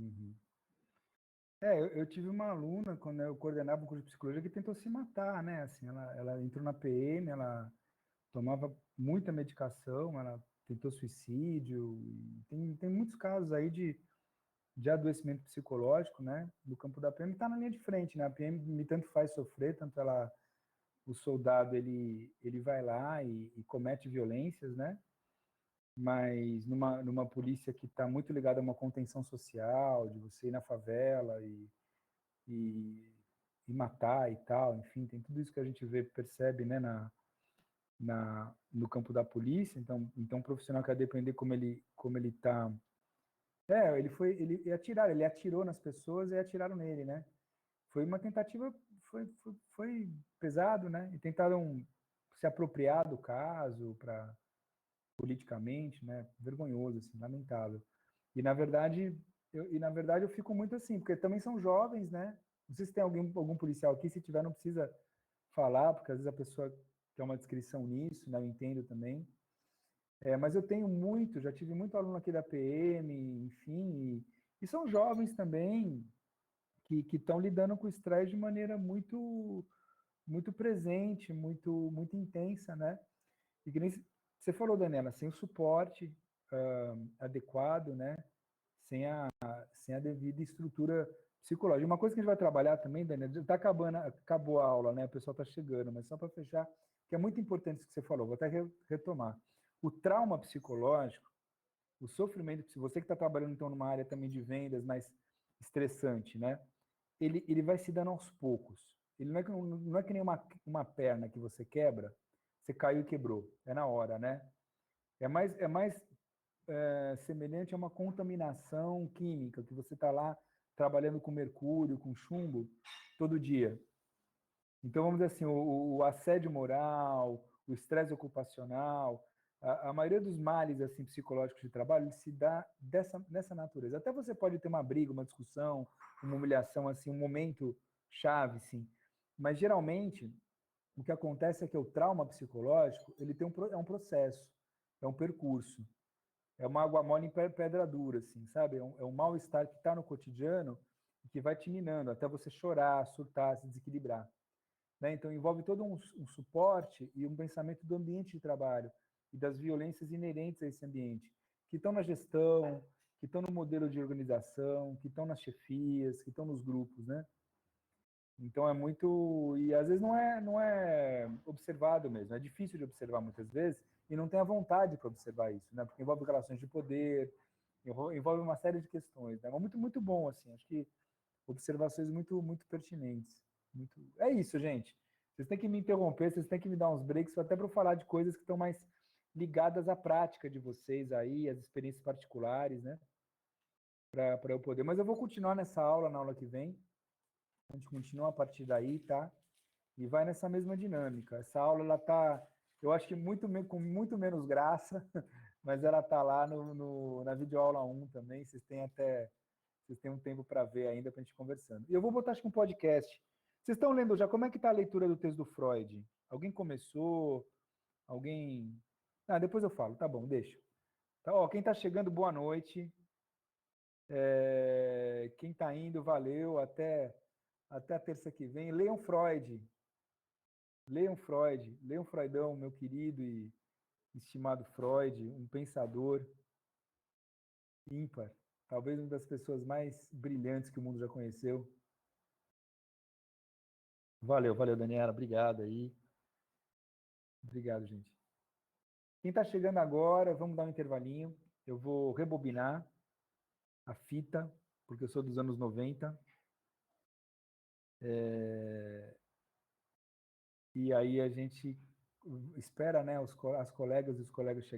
uhum. Eu tive uma aluna, quando eu coordenava um curso de psicologia, que tentou se matar, né? Assim, ela entrou na PM, ela tomava muita medicação, ela tentou suicídio. Tem muitos casos aí de adoecimento psicológico, né? Do campo da PM está na linha de frente, né? A PM me tanto faz sofrer, tanto o soldado ele vai lá e comete violências, né? Mas numa polícia que está muito ligada a uma contenção social, de você ir na favela e, e matar e tal, enfim, tem tudo isso que a gente vê, percebe, né, no campo da polícia. Então um profissional que vai depender como ele tá, ele atirou nas pessoas e atiraram nele, né? Foi uma tentativa, foi pesado, né? E tentaram se apropriar do caso para politicamente, né? Vergonhoso, assim, lamentável. E na verdade eu fico muito assim, porque também são jovens, né? Não sei se tem algum policial aqui, se tiver não precisa falar, porque às vezes a pessoa quer uma descrição nisso, né? Eu entendo também. Mas eu tenho já tive muito aluno aqui da PM, enfim, e são jovens também que estão lidando com o estresse de maneira muito presente, muito intensa, né? E que nem você falou, Daniela, sem o suporte adequado, né? Sem a devida estrutura psicológica. Uma coisa que a gente vai trabalhar também, Daniela, acabou a aula, né? O pessoal está chegando, mas só para fechar, que é muito importante isso que você falou, vou até retomar. O trauma psicológico, o sofrimento, se você que está trabalhando então numa área também de vendas mais estressante, né? ele vai se dando aos poucos. Ele não é que nem uma perna que você quebra, você caiu e quebrou. É na hora, né? É mais semelhante a uma contaminação química, que você está lá trabalhando com mercúrio, com chumbo, todo dia. Então, vamos dizer assim, o assédio moral, o estresse ocupacional, a maioria dos males assim, psicológicos de trabalho, ele se dá nessa natureza. Até você pode ter uma briga, uma discussão, uma humilhação, assim, um momento chave, sim. Mas, geralmente, o que acontece é que o trauma psicológico, ele é um processo, é um percurso. É uma água mole em pedra dura, assim, sabe? É um mal-estar que está no cotidiano e que vai te minando até você chorar, surtar, se desequilibrar. Né? Então, envolve todo um suporte e um pensamento do ambiente de trabalho e das violências inerentes a esse ambiente, que estão na gestão, que estão no modelo de organização, que estão nas chefias, que estão nos grupos, né? Então, é muito... E, às vezes, não é observado mesmo. É difícil de observar, muitas vezes, e não tem a vontade para observar isso, né? Porque envolve relações de poder, envolve uma série de questões, né? Mas muito, muito bom, assim. Acho que observações muito, muito pertinentes. Muito... É isso, gente. Vocês têm que me interromper, vocês têm que me dar uns breaks até para eu falar de coisas que estão mais ligadas à prática de vocês aí, às experiências particulares, né? Para eu poder. Mas eu vou continuar nessa aula, na aula que vem. A gente continua a partir daí, tá? E vai nessa mesma dinâmica. Essa aula, ela tá, eu acho que com muito menos graça, mas ela tá lá na videoaula 1 também. Vocês têm um tempo para ver ainda para a gente conversando. E eu vou botar, acho que um podcast. Vocês estão lendo já? Como é que está a leitura do texto do Freud? Alguém começou? Alguém... Ah, depois eu falo. Tá bom, deixa. Tá, ó, quem está chegando, boa noite. Quem está indo, valeu. Até a terça que vem. Leiam Freud. Leiam Freud. Leiam Freudão, meu querido e estimado Freud, um pensador ímpar. Talvez uma das pessoas mais brilhantes que o mundo já conheceu. Valeu, Daniela. Obrigado aí. Obrigado, gente. Quem está chegando agora, vamos dar um intervalinho. Eu vou rebobinar a fita, porque eu sou dos anos 90. E aí a gente espera, né, as colegas e os colegas chegarem.